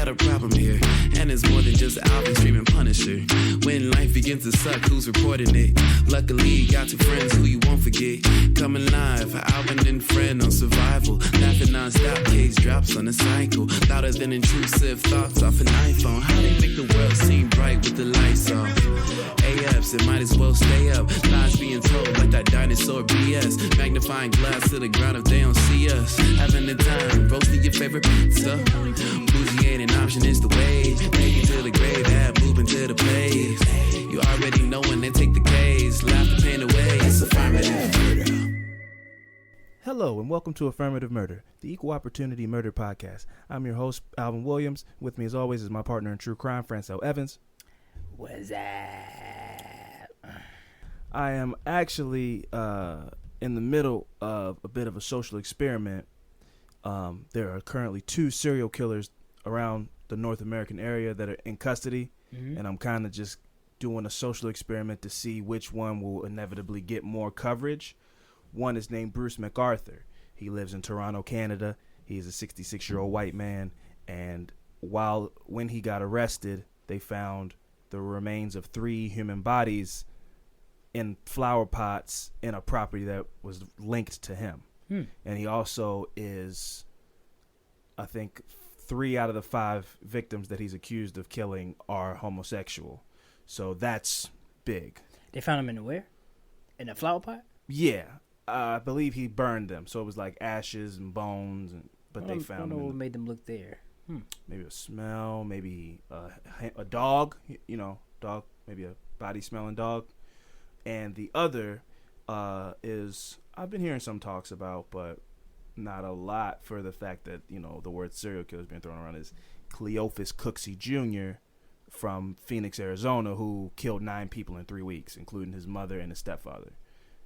a problem here. And it's more than just Alvin streaming Punisher. When life begins to suck, who's reporting it? Luckily, you got two friends who you won't forget. Coming live, Alvin and friend on survival. Laughing non-stop, case drops on a cycle. Louder than intrusive thoughts off an iPhone. How they make the world seem bright with the lights off. AFs, it might as well stay up. Lies being told like that dinosaur BS. Magnifying glass to the ground if they don't see us. Having the time, roasting your favorite pizza. Bougie ain't an option, it's the wave. Taking to the grave, have moving to the place. You already know when they take the case. Laugh the pain away, it's affirmative murder. Hello and welcome to Affirmative Murder, the equal opportunity murder podcast. I'm your host, Alvin Williams. With me as always is my partner in true crime, Francel Evans. What's up? I am actually in the middle of a bit of a social experiment. There are currently 2 serial killers around the North American area that are in custody, and I'm kind of just doing a social experiment to see which one will inevitably get more coverage. One is named Bruce MacArthur. He lives in Toronto, Canada. He is a 66-year-old white man, and when he got arrested, they found the remains of 3 human bodies in flower pots in a property that was linked to him. And he also is, I think, 3 out of the 5 victims that he's accused of killing are homosexual. So that's big. They found him in where? In a flower pot? Yeah. I believe he burned them. So it was like ashes and bones, but they found I don't know them. what made them look there. Maybe a smell, maybe a dog, dog, maybe a body-smelling dog. And the other is, I've been hearing some talks about, but not a lot, for the fact that, the word serial killer has been thrown around, is Cleophas Cooksey Jr. from Phoenix, Arizona, who killed 9 people in 3 weeks, including his mother and his stepfather.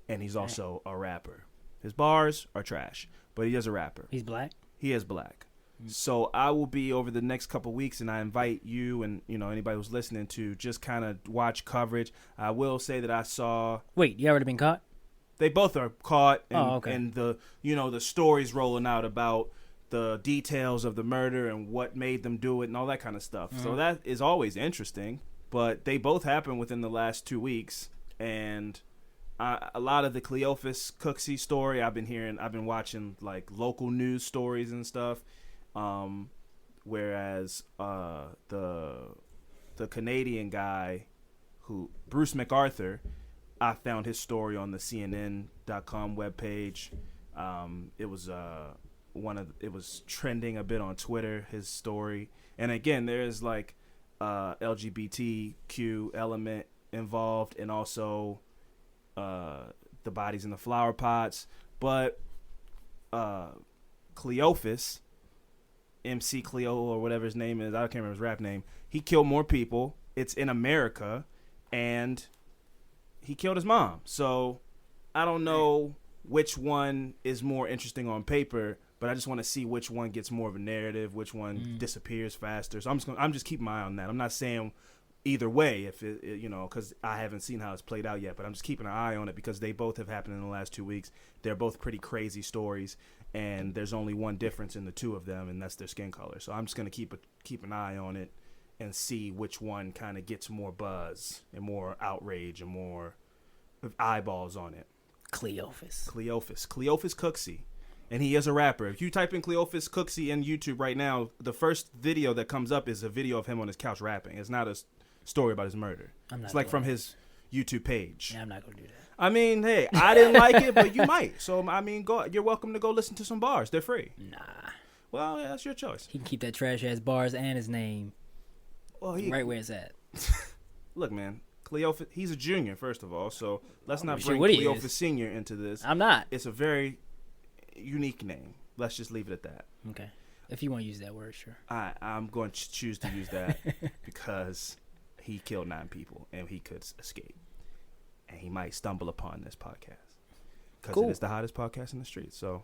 And he's also a rapper. His bars are trash, but he is a rapper. He's black? He is black. So I will be over the next couple of weeks, and I invite you and anybody who's listening to just kind of watch coverage. I will say that I saw. Wait, you already been caught? They both are caught, and, okay. And the the stories rolling out about the details of the murder and what made them do it and all that kind of stuff. So that is always interesting. But they both happened within the last 2 weeks, and a lot of the Cleophas Cooksey story I've been watching like local news stories and stuff. Whereas the Canadian guy, Bruce MacArthur, I found his story on the CNN.com webpage. It was trending a bit on Twitter, his story. And again, there's like LGBTQ element involved, and also the bodies in the flower pots. But Cleophas, MC Cleo or whatever his name is, I can't remember his rap name, he killed more people. It's in America, and he killed his mom. So I don't know which one is more interesting on paper, but I just want to see which one gets more of a narrative, which one disappears faster. So I'm just keeping my eye on that. I'm not saying either way, if it because I haven't seen how it's played out yet, but I'm just keeping an eye on it because they both have happened in the last 2 weeks. They're both pretty crazy stories, and there's only one difference in the 2 of them, and that's their skin color. So I'm just gonna keep an eye on it and see which one kind of gets more buzz and more outrage and more eyeballs on it. Cleophas Cooksey, and he is a rapper. If you type in Cleophas Cooksey in YouTube right now, the first video that comes up is a video of him on his couch rapping. It's not a story about his murder. It's like from his YouTube page. Yeah, I'm not gonna do that. I mean, hey, I didn't like it, but you might. So I mean, you're welcome to go listen to some bars. They're free. Nah. Well, yeah, that's your choice. He can keep that trash ass bars and his name right where it's at. Look, man, Cleophas, he's a junior, first of all, so let's not sure bring what Cleophas Senior into this. I'm not. It's a very unique name. Let's just leave it at that. Okay. If you want to use that word, sure. I'm going to choose to use that because he killed 9 people, and he could escape. And he might stumble upon this podcast because it is the hottest podcast in the street. So,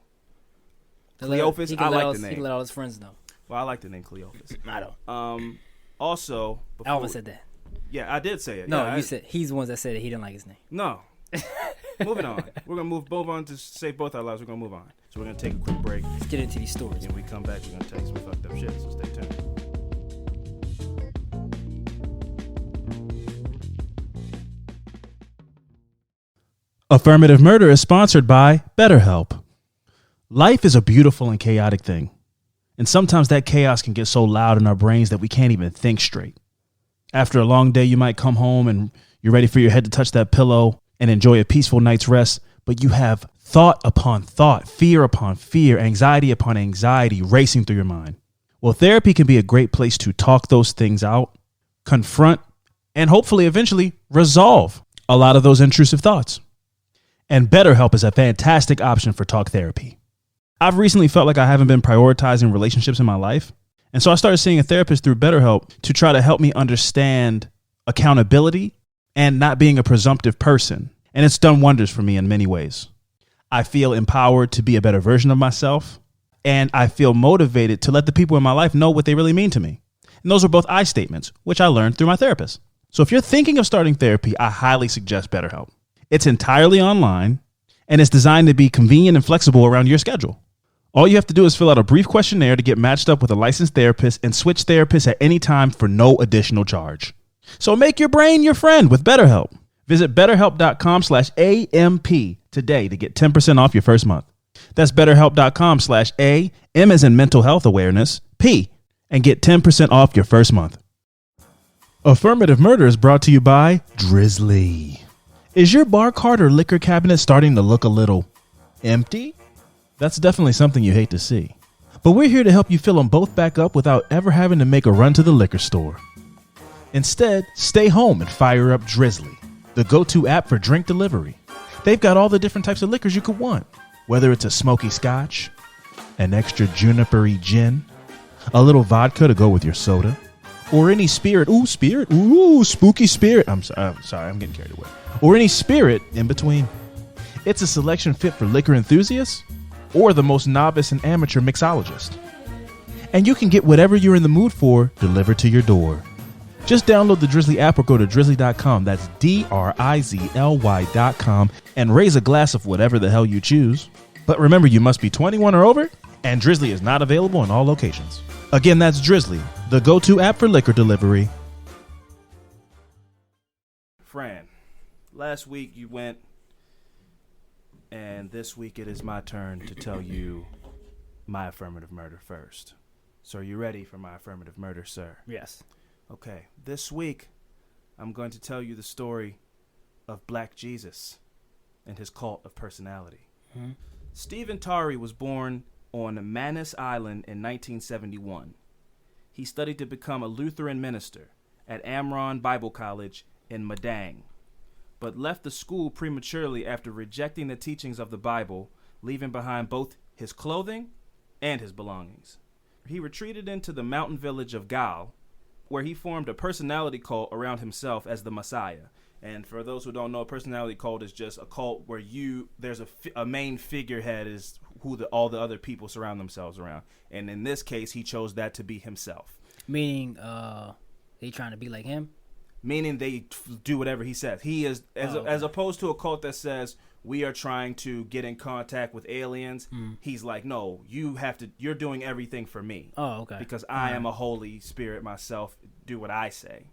Cleophas, I like the name. He can let all his friends know. Well, I like the name Cleophas. I don't. Also, Alvin said that. Yeah, I did say it. No, yeah, you said he's the ones that said it. He didn't like his name. No. Moving on. We're going to move on to save both our lives. We're going to move on. So we're going to take a quick break. Let's get into these stories. And when we come back, we're going to tell you some fucked up shit. So stay tuned. Affirmative Murder is sponsored by BetterHelp. Life is a beautiful and chaotic thing. And sometimes that chaos can get so loud in our brains that we can't even think straight. After a long day, you might come home and you're ready for your head to touch that pillow and enjoy a peaceful night's rest, but you have thought upon thought, fear upon fear, anxiety upon anxiety racing through your mind. Well, therapy can be a great place to talk those things out, confront, and hopefully eventually resolve a lot of those intrusive thoughts. And BetterHelp is a fantastic option for talk therapy. I've recently felt like I haven't been prioritizing relationships in my life. And so I started seeing a therapist through BetterHelp to try to help me understand accountability and not being a presumptive person. And it's done wonders for me in many ways. I feel empowered to be a better version of myself. And I feel motivated to let the people in my life know what they really mean to me. And those are both I statements, which I learned through my therapist. So if you're thinking of starting therapy, I highly suggest BetterHelp. It's entirely online and it's designed to be convenient and flexible around your schedule. All you have to do is fill out a brief questionnaire to get matched up with a licensed therapist and switch therapists at any time for no additional charge. So make your brain your friend with BetterHelp. Visit betterhelp.com/AMP today to get 10% off your first month. That's betterhelp.com/A, M as in mental health awareness, P, and get 10% off your first month. Affirmative Murder is brought to you by Drizzly. Is your bar cart or liquor cabinet starting to look a little empty? That's definitely something you hate to see. But we're here to help you fill them both back up without ever having to make a run to the liquor store. Instead, stay home and fire up Drizzly, the go-to app for drink delivery. They've got all the different types of liquors you could want, whether it's a smoky scotch, an extra juniper-y gin, a little vodka to go with your soda, or any spirit. Ooh, spirit. Ooh, spooky spirit. I'm sorry, I'm getting carried away. Or any spirit in between. It's a selection fit for liquor enthusiasts or the most novice and amateur mixologist. And you can get whatever you're in the mood for delivered to your door. Just download the Drizzly app or go to drizzly.com. That's DRIZLY.com and raise a glass of whatever the hell you choose. But remember, you must be 21 or over, and Drizzly is not available in all locations. Again, that's Drizzly, the go-to app for liquor delivery. Fran, last week you went, and this week it is my turn to tell you my affirmative murder first. So are you ready for my affirmative murder, sir? Yes. Okay, this week I'm going to tell you the story of Black Jesus and his cult of personality. Mm-hmm. Stephen Tari was born on Manus Island in 1971. He studied to become a Lutheran minister at Amron Bible College in Madang, but left the school prematurely after rejecting the teachings of the Bible, leaving behind both his clothing and his belongings. He retreated into the mountain village of Gal, where he formed a personality cult around himself as the Messiah. And for those who don't know, a personality cult is just a cult where there's a main figurehead is who all the other people surround themselves around. And in this case, he chose that to be himself. Meaning, they trying to be like him? Meaning they do whatever he says. He is, as opposed to a cult that says, we are trying to get in contact with aliens. He's like, no, you're doing everything for me. Oh, okay. Because I am a Holy Spirit myself. Do what I say.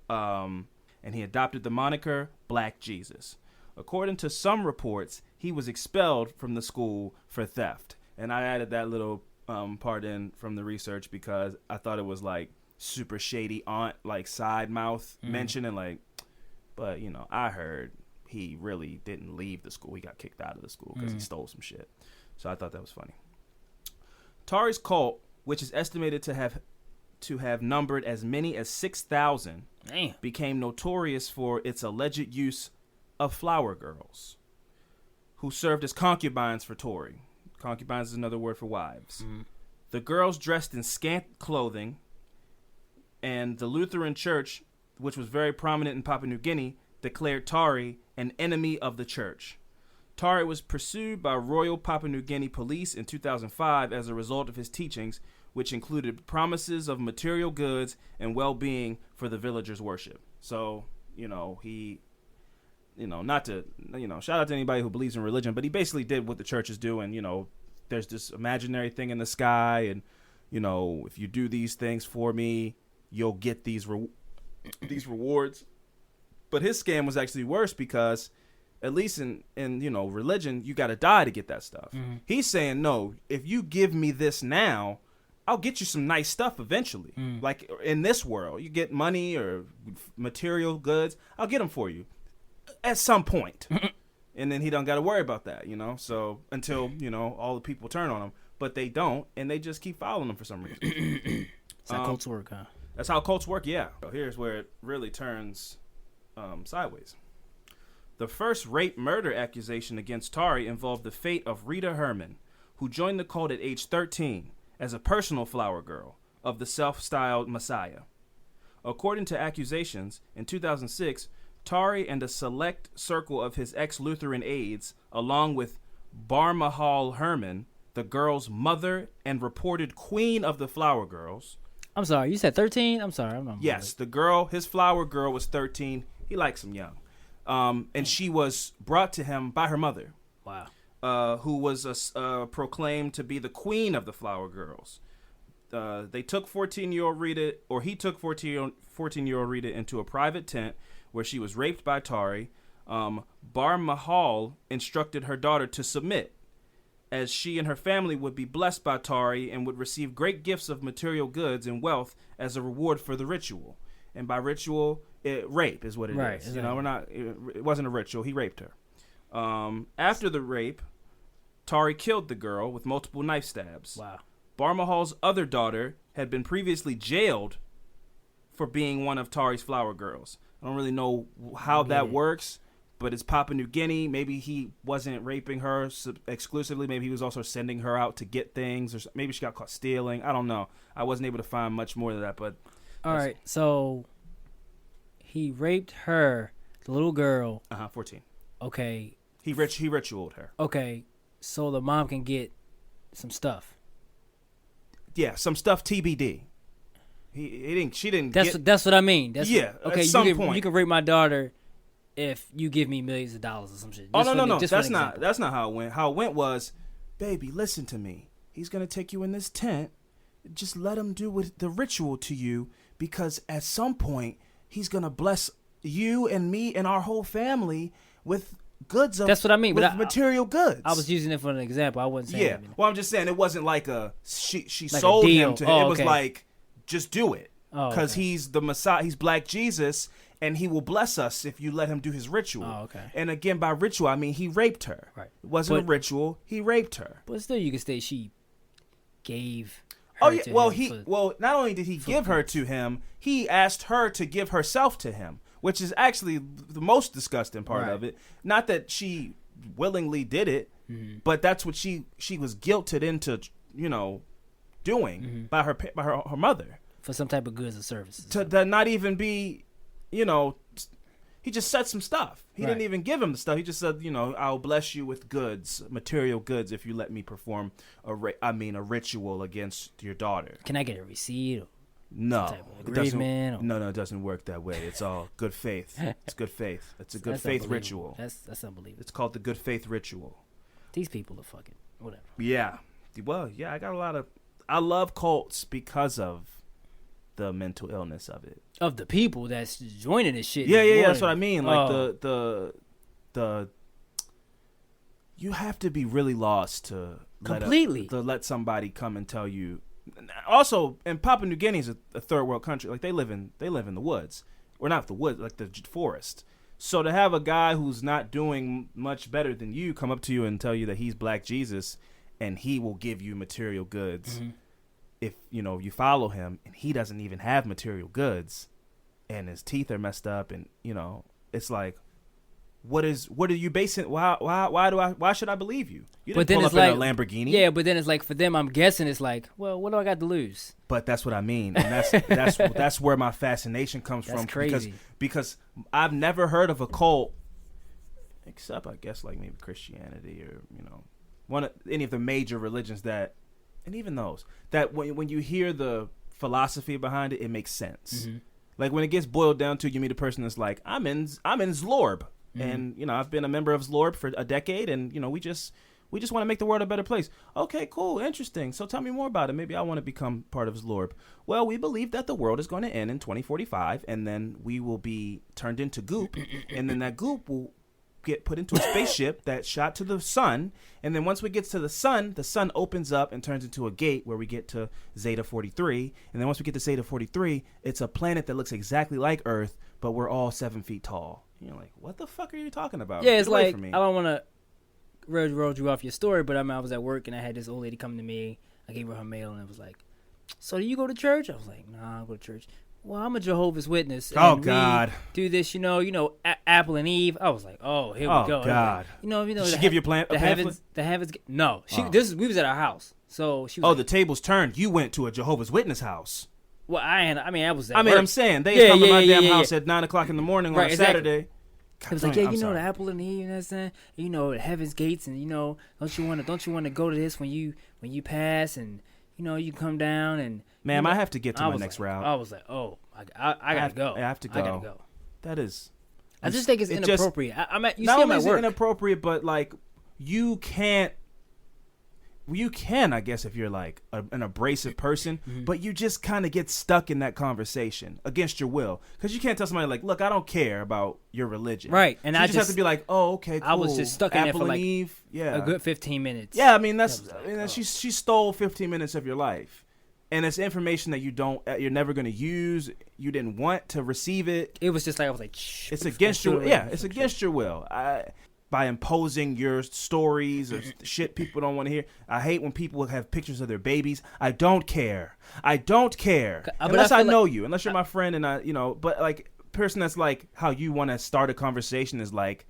And he adopted the moniker Black Jesus. According to some reports, he was expelled from the school for theft. And I added that little part in from the research because I thought it was like super shady aunt, like side mouth mention, and like, but I heard he really didn't leave the school. He got kicked out of the school because he stole some shit. So I thought that was funny. Tari's cult, which is estimated to have numbered as many as 6,000, became notorious for its alleged use of flower girls who served as concubines for Tory. Concubines is another word for wives. The girls dressed in scant clothing, and the Lutheran Church, which was very prominent in Papua New Guinea, declared Tari an enemy of the church. Tari was pursued by Royal Papua New Guinea Police in 2005 as a result of his teachings, which included promises of material goods and well-being for the villagers' worship. So, not to, shout out to anybody who believes in religion, but he basically did what the churches do, and, there's this imaginary thing in the sky, and, if you do these things for me, you'll get these rewards. But his scam was actually worse because at least in religion, you got to die to get that stuff. He's saying, no, if you give me this now, I'll get you some nice stuff eventually. Like in this world, you get money or material goods. I'll get them for you at some point. And then he don't got to worry about that, So until, all the people turn on him. But they don't, and they just keep following him for some reason. That's how cults work, huh? That's how cults work, yeah. So here's where it really turns sideways. The first rape-murder accusation against Tari involved the fate of Rita Herman, who joined the cult at age 13 as a personal flower girl of the self-styled Messiah. According to accusations, in 2006, Tari and a select circle of his ex-Lutheran aides, along with Bar Mahal Herman, the girl's mother and reported queen of the flower girls. I'm sorry, you said 13? I'm sorry. Yes, the girl, his flower girl was 13. He likes them young. And she was brought to him by her mother. Wow. Who was proclaimed to be the queen of the flower girls. They took 14-year-old Rita, or he took 14-year-old Rita into a private tent where she was raped by Tari. Bar Mahal instructed her daughter to submit, as she and her family would be blessed by Tari and would receive great gifts of material goods and wealth as a reward for the ritual. And by ritual, rape is what it is. Exactly. It wasn't a ritual. He raped her. After the rape, Tari killed the girl with multiple knife stabs. Wow. Bar Mahal's other daughter had been previously jailed for being one of Tari's flower girls. I don't really know how that works. But it's Papua New Guinea. Maybe he wasn't raping her exclusively. Maybe he was also sending her out to get things. Or maybe she got caught stealing. I don't know. I wasn't able to find much more than that. But all right, so he raped her, the little girl. 14. Okay. He ritualed her. Okay, so the mom can get some stuff. Yeah, some stuff TBD. She didn't. That's what I mean. Okay. At some point. You can rape my daughter if you give me millions of dollars or some shit. No. That's not how it went. How it went was, baby, listen to me. He's gonna take you in this tent. Just let him do the ritual to you, because at some point he's gonna bless you and me and our whole family with goods. That's what I mean. With material goods. I was using it for an example. I wasn't saying. Yeah. Well, I'm just saying it wasn't like she like sold him to him. It was like, just do it, because he's the Messiah. He's Black Jesus. And he will bless us if you let him do his ritual. Oh, okay. And again, by ritual, I mean he raped her. Right. It wasn't a ritual. He raped her. But still, you can say she gave her to him. Well, not only did he give her to him, he asked her to give herself to him, which is actually the most disgusting part of it. Not that she willingly did it, but that's what she was guilted into, doing by her mother. For some type of goods or services. To not even be... he just said some stuff. He didn't even give him the stuff. He just said, I'll bless you with goods, material goods, if you let me perform a ritual against your daughter. Can I get a receipt? No, it doesn't work that way. It's all good faith. It's good faith. It's a good faith ritual. That's unbelievable. It's called the good faith ritual. These people are fucking whatever. Yeah. Well, yeah, I love cults because of the mental illness of it. Of the people that's joining this shit. Yeah, that's what I mean. Like the you have to be really lost to let somebody come and tell you. Also, in Papua New Guinea is a third world country. Like they live in the woods, or not the woods, like the forest. So to have a guy who's not doing much better than you come up to you and tell you that he's Black Jesus and he will give you material goods if you follow him, and he doesn't even have material goods and his teeth are messed up, and it's like, what are you basing? Why should I believe you? You didn't pull up in a Lamborghini. Yeah, but then it's like, for them, I'm guessing it's like, well, what do I got to lose? But that's what I mean, and that's where my fascination comes from. Crazy. Because I've never heard of a cult, except I guess like maybe Christianity or any of the major religions that, and even those that when you hear the philosophy behind it, it makes sense. Like when it gets boiled down to, you meet a person that's like, I'm in Zlorb. And I've been a member of Zlorb for a decade, and we just want to make the world a better place. Okay, cool, interesting. So tell me more about it. Maybe I want to become part of Zlorb. Well, we believe that the world is going to end in 2045, and then we will be turned into goop, and then that goop will get put into a spaceship that shot to the sun, and then once we get to the sun opens up and turns into a gate where we get to Zeta 43, and then once we get to Zeta 43, it's a planet that looks exactly like Earth, but we're all 7 feet tall. And you're like, what the fuck are you talking about? Yeah, it's like, I don't want to roll you off your story, but I mean, I was at work and I had this old lady come to me. I gave her her mail and it was like, so do you go to church? I was like, nah, I don't go to church. Well, I'm a Jehovah's Witness. Oh, God. Do this, Apple and Eve. I was like, oh, here we go. Oh, God. Like, Did she give you a pamphlet? The heavens. No, we was at our house. So she was like, the tables turned. You went to a Jehovah's Witness house. Well, I was at work. I'm saying, they come to my damn house at 9 o'clock in the morning on a Saturday. It was like, yeah, the Apple and Eve, you know what I'm saying? The heaven's gates, and don't you want to go to this when you pass, and you come down and. Ma'am, I have to get to my next route. I was like, oh, I gotta go. I have to go. I gotta go. That is. I just think it's inappropriate. Not only is it inappropriate, but like you can, I guess, if you're like an abrasive person, but you just kind of get stuck in that conversation against your will, because you can't tell somebody like, look, I don't care about your religion, right? And so I just have to be like, oh, okay, cool. I was just stuck in there for like Eve, a good 15 minutes. Yeah, I mean she stole 15 minutes of your life. And it's information that you're never going to use. You didn't want to receive it. It was just like, I was like, it's against your will. Yeah, it's against your will. By imposing your stories or shit people don't want to hear. I hate when people have pictures of their babies. I don't care. Unless I know you. Unless you're my friend and but like person that's like how you want to start a conversation is like,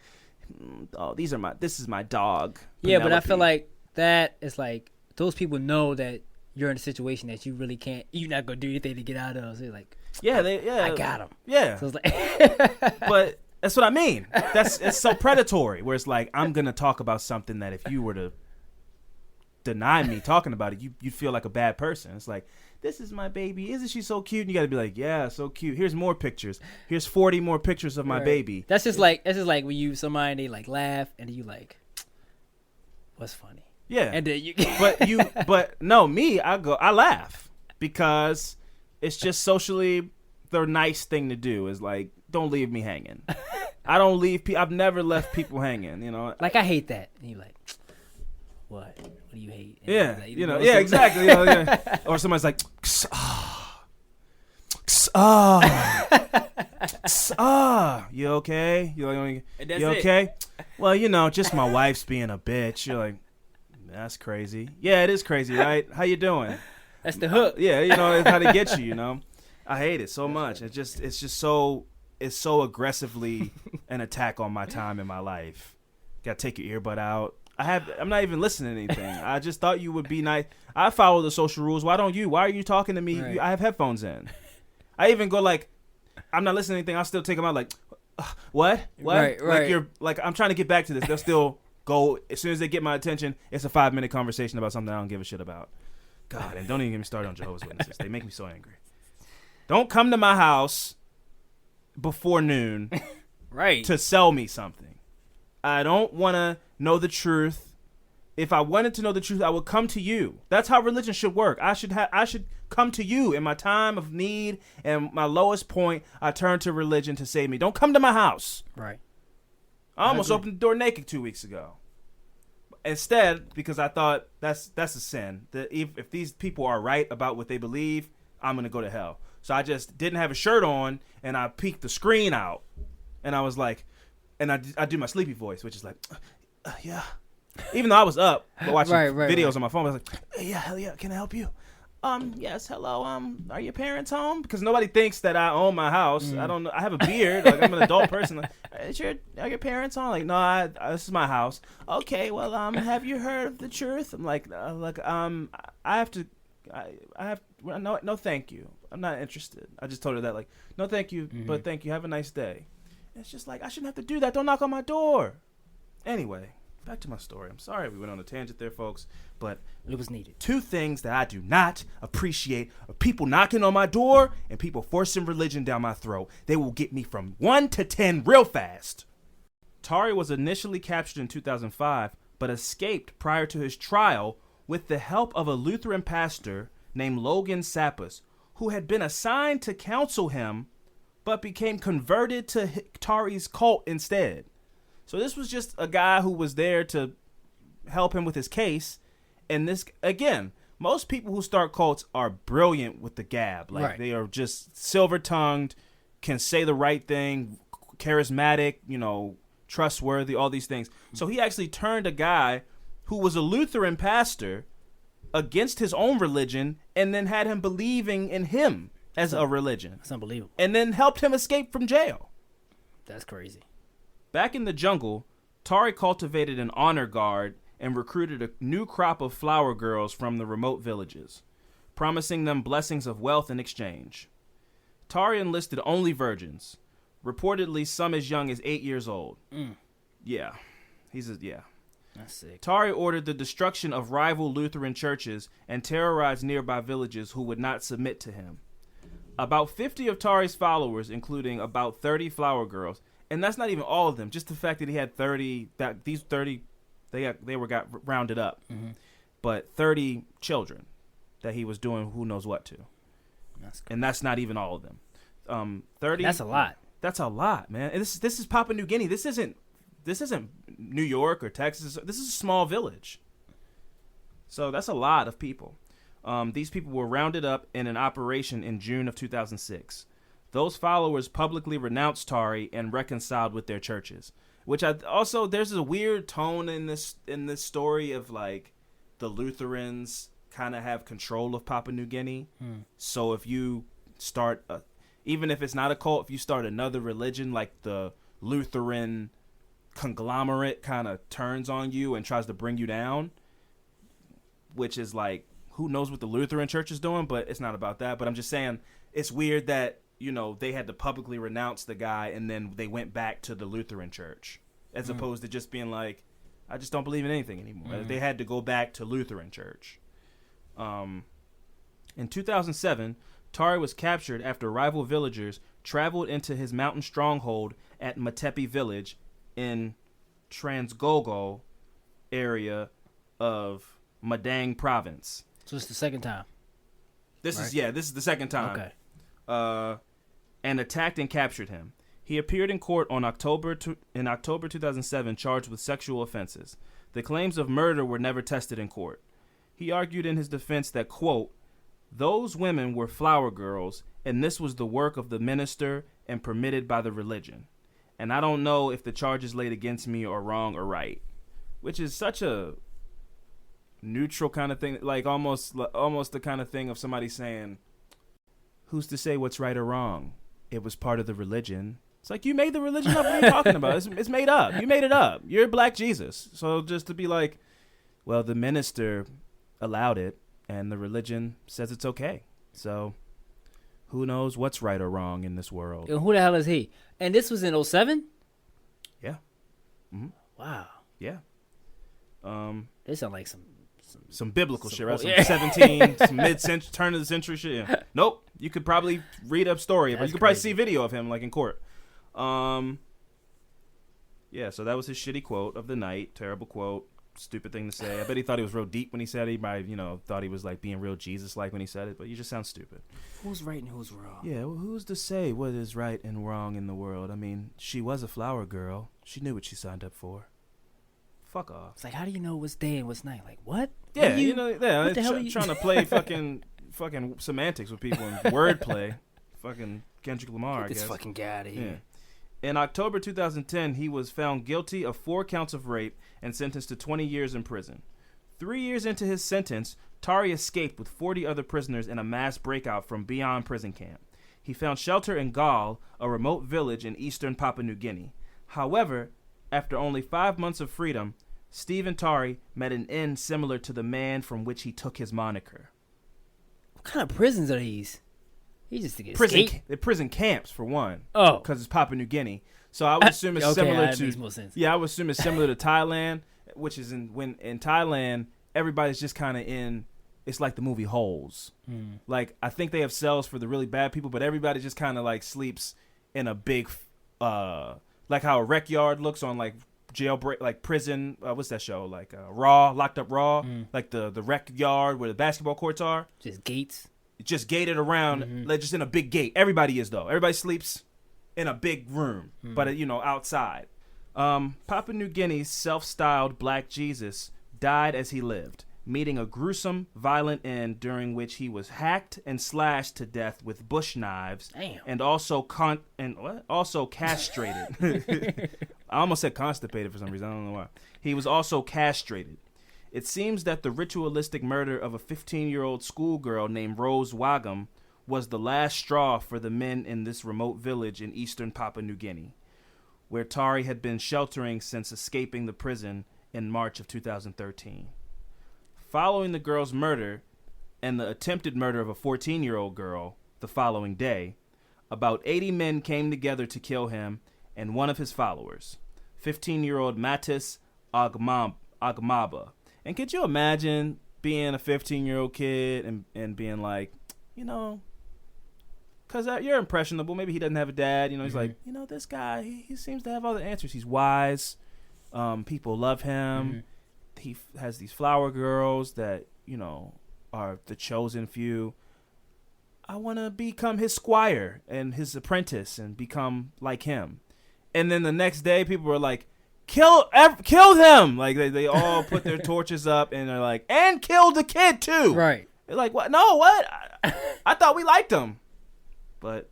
oh, this is my dog. Yeah, Penelope. But I feel like that is like, those people know that you're in a situation that you really can't. You're not gonna do anything to get out of. So you're like, I got him. Yeah. So it's like, but that's what I mean. It's so predatory. Where it's like, I'm gonna talk about something that if you were to deny me talking about it, you'd feel like a bad person. It's like, this is my baby. Isn't she so cute? And you got to be like, yeah, so cute. Here's more pictures. Here's 40 more pictures of my baby. That's just like when somebody they like laugh and you like, what's funny? Yeah, and then I laugh because it's just socially the nice thing to do is like, don't leave me hanging. I don't leave I've never left people hanging, Like, I hate that. And you're like, what? What do you hate? And yeah, like, exactly. Or somebody's like, you okay? You okay? Well, just my wife's being a bitch. You're like, that's crazy. Yeah, it is crazy, right? How you doing? That's the hook. Yeah, it's how to get you. I hate it so much. It's so aggressively an attack on my time in my life. Got to take your earbud out. I'm not even listening to anything. I just thought you would be nice. I follow the social rules. Why don't you? Why are you talking to me? Right. I have headphones in. I even go like, I'm not listening to anything. I'll still take them out like, what? Right. Like you're like, I'm trying to get back to this. They'll still go as soon as they get my attention. It's a 5-minute conversation about something I don't give a shit about. God, and don't even get me started on Jehovah's Witnesses. They make me so angry. Don't come to my house before noon, right, to sell me something. I don't want to know the truth. If I wanted to know the truth, I would come to you. That's how religion should work. I should come to you in my time of need and my lowest point. I turn to religion to save me. Don't come to my house. Right. I almost opened the door naked 2 weeks ago. Instead, because I thought that's a sin. That if these people are right about what they believe, I'm gonna go to hell. So I just didn't have a shirt on, and I peeked the screen out, and I was like, and I do my sleepy voice, which is like, yeah. Even though I was up watching videos on my phone, I was like, yeah, hell yeah, can I help you? Yes, hello. Are your parents home? Because nobody thinks that I own my house. I don't know. I have a beard. Like, I'm an adult person. Like, are your parents home? Like, no, this is my house. Okay, well, have you heard of the truth? I'm like, no, thank you. I'm not interested. I just told her that, like, no, thank you, but thank you. Have a nice day. And it's just like, I shouldn't have to do that. Don't knock on my door. Anyway, back to my story. I'm sorry we went on a tangent there, folks, but it was needed. 2 things that I do not appreciate are people knocking on my door and people forcing religion down my throat. They will get me from 1 to 10 real fast. Tari was initially captured in 2005, but escaped prior to his trial with the help of a Lutheran pastor named Logan Sappas, who had been assigned to counsel him, but became converted to Tari's cult instead. So this was just a guy who was there to help him with his case. And this, again, most people who start cults are brilliant with the gab. Like, they are just silver-tongued, can say the right thing, charismatic, trustworthy, all these things. So he actually turned a guy who was a Lutheran pastor against his own religion and then had him believing in him as a religion. That's unbelievable. And then helped him escape from jail. That's crazy. Back in the jungle, Tari cultivated an honor guard and recruited a new crop of flower girls from the remote villages, promising them blessings of wealth in exchange. Tari enlisted only virgins, reportedly some as young as 8 years old. Yeah. That's sick. Tari ordered the destruction of rival Lutheran churches and terrorized nearby villages who would not submit to him. About 50 of Tari's followers, including about 30 flower girls, and that's not even all of them, just the fact that he had 30, that these 30, got rounded up, but 30 children that he was doing who knows what to. And that's not even all of them. 30. That's a lot. That's a lot, man. And this is Papua New Guinea. This isn't New York or Texas. This is a small village. So that's a lot of people. These people were rounded up in an operation in June of 2006. Those followers publicly renounced Tari and reconciled with their churches. Which there's a weird tone in this story of like the Lutherans kind of have control of Papua New Guinea. So if you start, even if it's not a cult, if you start another religion, like the Lutheran conglomerate kind of turns on you and tries to bring you down, which is like, who knows what the Lutheran church is doing, but it's not about that. But I'm just saying it's weird that, they had to publicly renounce the guy and then they went back to the Lutheran church as opposed to just being like, I just don't believe in anything anymore. They had to go back to Lutheran church. In 2007, Tari was captured after rival villagers traveled into his mountain stronghold at Matepi village in Transgogo area of Madang province. So it's the second time. This is the second time. Okay. And attacked and captured him. He appeared in court in October 2007, charged with sexual offenses. The claims of murder were never tested in court. He argued in his defense that, quote, those women were flower girls, and this was the work of the minister and permitted by the religion. And I don't know if the charges laid against me are wrong or right. Which is such a neutral kind of thing, like almost the kind of thing of somebody saying, who's to say what's right or wrong? It was part of the religion. It's like, you made the religion up. What are you talking about? It's made up. You made it up. You're Black Jesus. So just to be like, well, the minister allowed it and the religion says it's okay. So who knows what's right or wrong in this world? And who the hell is he? And this was in 2007? Yeah. Mm-hmm. Wow. Yeah. They sound like some biblical shit, right? Some yeah. 17, some mid-century, turn of the century shit. Yeah. Nope. You could probably read up story, but you could probably see video of him like in court. Yeah, so that was his shitty quote of the night. Terrible quote. Stupid thing to say. I bet he thought he was real deep when he said it. He might, thought he was like being real Jesus-like when he said it, but you just sound stupid. Who's right and who's wrong? Yeah, well, who's to say what is right and wrong in the world? I mean, she was a flower girl. She knew what she signed up for. Fuck off. It's like, how do you know what's day and what's night? Like, what? Yeah, what the hell are you trying to play fucking semantics with people and wordplay. Fucking Kendrick Lamar, I guess. Get this fucking guy out of here. Yeah. In October 2010, he was found guilty of 4 counts of rape and sentenced to 20 years in prison. 3 years into his sentence, Tari escaped with 40 other prisoners in a mass breakout from beyond prison camp. He found shelter in Gal, a remote village in eastern Papua New Guinea. However, after only 5 months of freedom, Stephen Tari met an end similar to the man from which he took his moniker. What kind of prisons are these? He just They're prison camps for one. Oh, because it's Papua New Guinea. So I would assume it's similar to. Makes more sense. Yeah, I would assume it's similar to Thailand, which is in Thailand everybody's just kind of in. It's like the movie Holes. Like I think they have cells for the really bad people, but everybody just kind of like sleeps in a big, like how a rec yard looks on like jailbreak, like prison. What's that show? Like Raw, Locked Up Raw, like the rec yard where the basketball courts are. Just gates. Just gated around, like just in a big gate. Everybody is though. Everybody sleeps in a big room, but outside. Papua New Guinea's self-styled Black Jesus died as he lived, meeting a gruesome, violent end during which he was hacked and slashed to death with bush knives. Damn. And also also castrated. I almost said constipated for some reason. I don't know why. He was also castrated. It seems that the ritualistic murder of a 15-year-old schoolgirl named Rose Wagam was the last straw for the men in this remote village in eastern Papua New Guinea, where Tari had been sheltering since escaping the prison in March of 2013. Following the girl's murder and the attempted murder of a 14-year-old girl the following day, about 80 men came together to kill him and one of his followers, 15-year-old Matis Agmaba. And could you imagine being a 15-year-old kid and being like, you know, because you're impressionable. Maybe he doesn't have a dad. You know, he's like, you know, this guy, he seems to have all the answers. He's wise. People love him. He has these flower girls that, you know, are the chosen few. I want to become his squire and his apprentice and become like him. And then the next day, people were like, kill him. Like, they all put their torches up and they're like, and kill the kid too. Right. They're like, what? No, what? I thought we liked him. But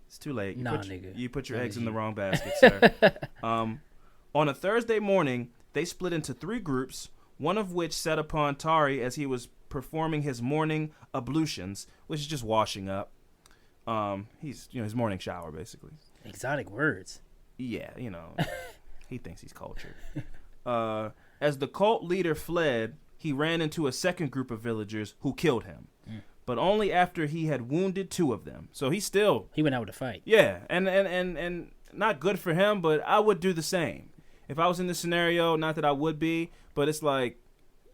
it's too late. You put your eggs in the wrong basket, sir. On a Thursday morning, they split into 3 groups, one of which set upon Tari as he was performing his morning ablutions, which is just washing up. He's, you know, his morning shower, basically. Exotic words. Yeah, you know, he thinks he's cultured. As the cult leader fled, he ran into a second group of villagers who killed him, but only after he had wounded 2 of them. So he went out with a fight. Yeah, and not good for him, but I would do the same. If I was in this scenario, not that I would be, but it's like,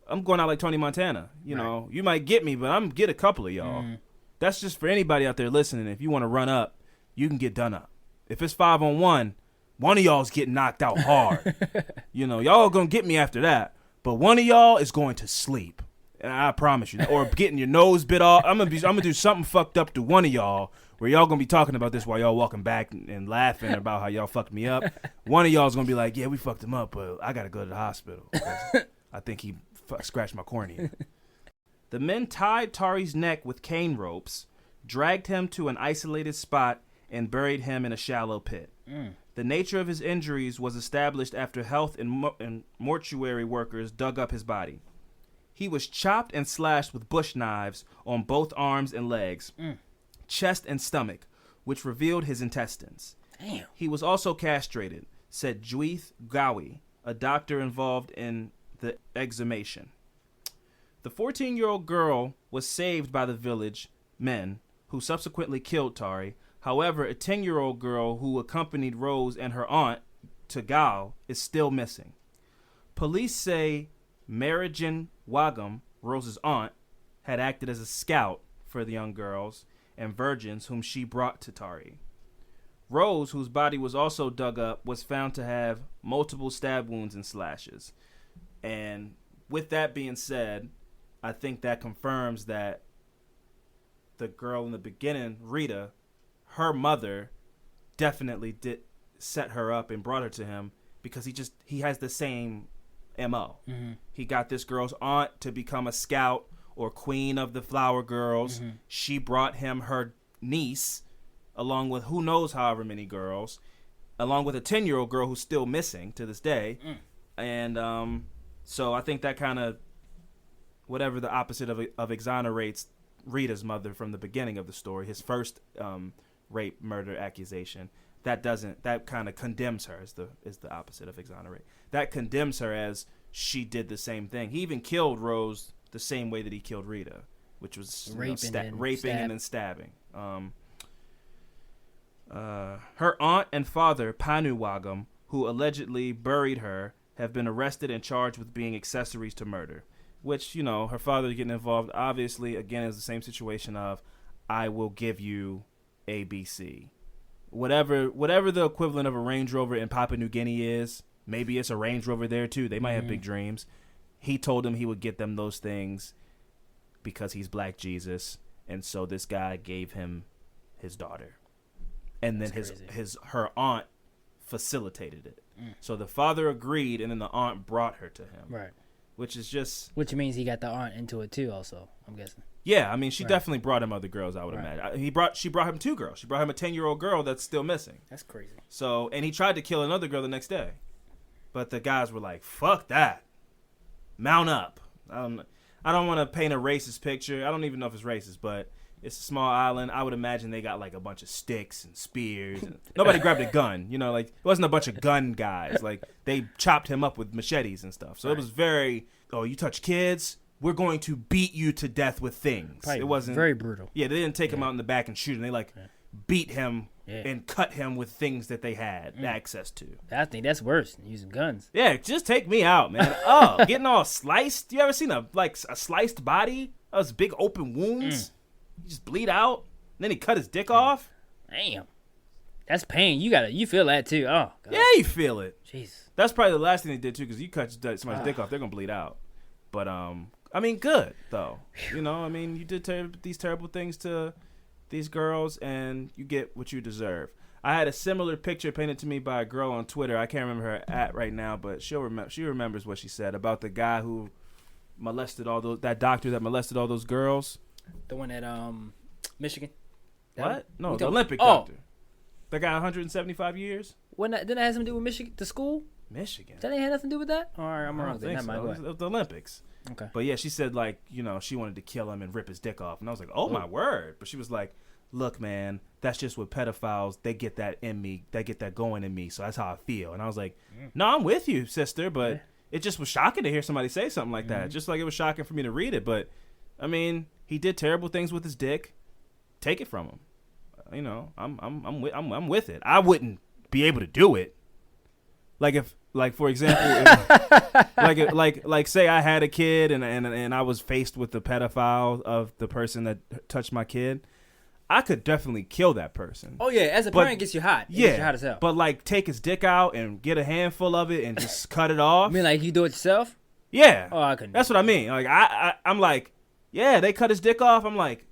I'm going out like Tony Montana. You know, you might get me, but I'm get a couple of y'all. That's just for anybody out there listening. If you want to run up, you can get done up. If it's 5-on-1, one of y'all's getting knocked out hard. You know, y'all gonna get me after that, but one of y'all is going to sleep, and I promise you. Or getting your nose bit off. I'm gonna do something fucked up to one of y'all, where y'all gonna be talking about this while y'all walking back and laughing about how y'all fucked me up. One of y'all's gonna be like, yeah, we fucked him up, but I gotta go to the hospital. I think he scratched my cornea. The men tied Tari's neck with cane ropes, dragged him to an isolated spot, and buried him in a shallow pit. The nature of his injuries was established after health and mortuary workers dug up his body. He was chopped and slashed with bush knives on both arms and legs, chest and stomach, which revealed his intestines. Damn. He was also castrated, said Juith Gawi, a doctor involved in the exhumation. The 14-year-old girl was saved by the village men, who subsequently killed Tari. However, a 10-year-old girl who accompanied Rose and her aunt to Gao is still missing. Police say Marijan Wagam, Rose's aunt, had acted as a scout for the young girls and virgins whom she brought to Tari. Rose, whose body was also dug up, was found to have multiple stab wounds and slashes. And with that being said, I think that confirms that the girl in the beginning, Rita, her mother definitely did set her up and brought her to him because he has the same MO. He got this girl's aunt to become a scout or queen of the flower girls. She brought him her niece along with who knows however many girls, along with a 10-year-old girl who's still missing to this day. And so I think that kind of, whatever the opposite of exonerates Rita's mother from the beginning of the story, his first rape murder accusation, that kind of condemns her, is the opposite of exonerate. That condemns her as she did the same thing. He even killed Rose the same way that he killed Rita, which was raping and then stabbing. Her aunt and father, Panu Wagam, who allegedly buried her, have been arrested and charged with being accessories to murder. Which, you know, her father getting involved, obviously, again, is the same situation of, I will give you ABC. Whatever the equivalent of a Range Rover in Papua New Guinea is, maybe it's a Range Rover there too. They might have big dreams. He told them he would get them those things because he's Black Jesus, and so this guy gave him his daughter. And then her aunt facilitated it. So the father agreed, and then the aunt brought her to him. Right. Which is just... Which means he got the aunt into it too also, I'm guessing. Yeah, I mean, she definitely brought him other girls, I would Right. imagine. She brought him 2 girls. She brought him a 10-year-old girl that's still missing. That's crazy. So, and he tried to kill another girl the next day. But the guys were like, fuck that. Mount up. I don't want to paint a racist picture. I don't even know if it's racist, but it's a small island. I would imagine they got like a bunch of sticks and spears. And nobody grabbed a gun. You know, like it wasn't a bunch of gun guys. Like they chopped him up with machetes and stuff. So it was very, oh, you touch kids? We're going to beat you to death with things. Probably it wasn't very brutal. Yeah, they didn't take him out in the back and shoot him. They like beat him Yeah. and cut him with things that they had access to. I think that's worse than using guns. Yeah, just take me out, man. Oh, getting all sliced. You ever seen a sliced body? Those big open wounds. You just bleed out. And then he cut his dick off. Damn. That's pain. You feel that too. Oh, God. Yeah, you feel it. Jeez. That's probably the last thing they did too, because you cut somebody's dick off, they're gonna bleed out. But I mean, good though. You know, I mean, you did these terrible things to these girls, and you get what you deserve. I had a similar picture painted to me by a girl on Twitter. I can't remember her at right now, but she remembers what she said about the guy who molested that doctor that molested all those girls. The one at Michigan. What? No, You the talking- Olympic Oh. doctor. That got 175 years. Didn't that have something to do with Michigan, the school? Michigan. That ain't had nothing to do with that? Or I'm I wrong don't with think that. so. Go It ahead. was the Olympics. Okay. But yeah, she said like, you know, she wanted to kill him and rip his dick off. And I was like, oh my word. But she was like, look, man, that's just what pedophiles, they get that in me. They get that going in me. So that's how I feel. And I was like, no, I'm with you, sister. But it just was shocking to hear somebody say something like that. Just like it was shocking for me to read it. But I mean, he did terrible things with his dick. Take it from him. You know, I'm with it. I wouldn't be able to do it. Like for example, like say I had a kid and I was faced with the pedophile of the person that touched my kid, I could definitely kill that person. Oh, yeah. As a parent, it gets you hot. It gets you hot as hell. But like take his dick out and get a handful of it and just cut it off. I mean, like you do it yourself? Yeah. Oh, I couldn't. That's what I mean. Like I'm like, yeah, they cut his dick off. I'm like,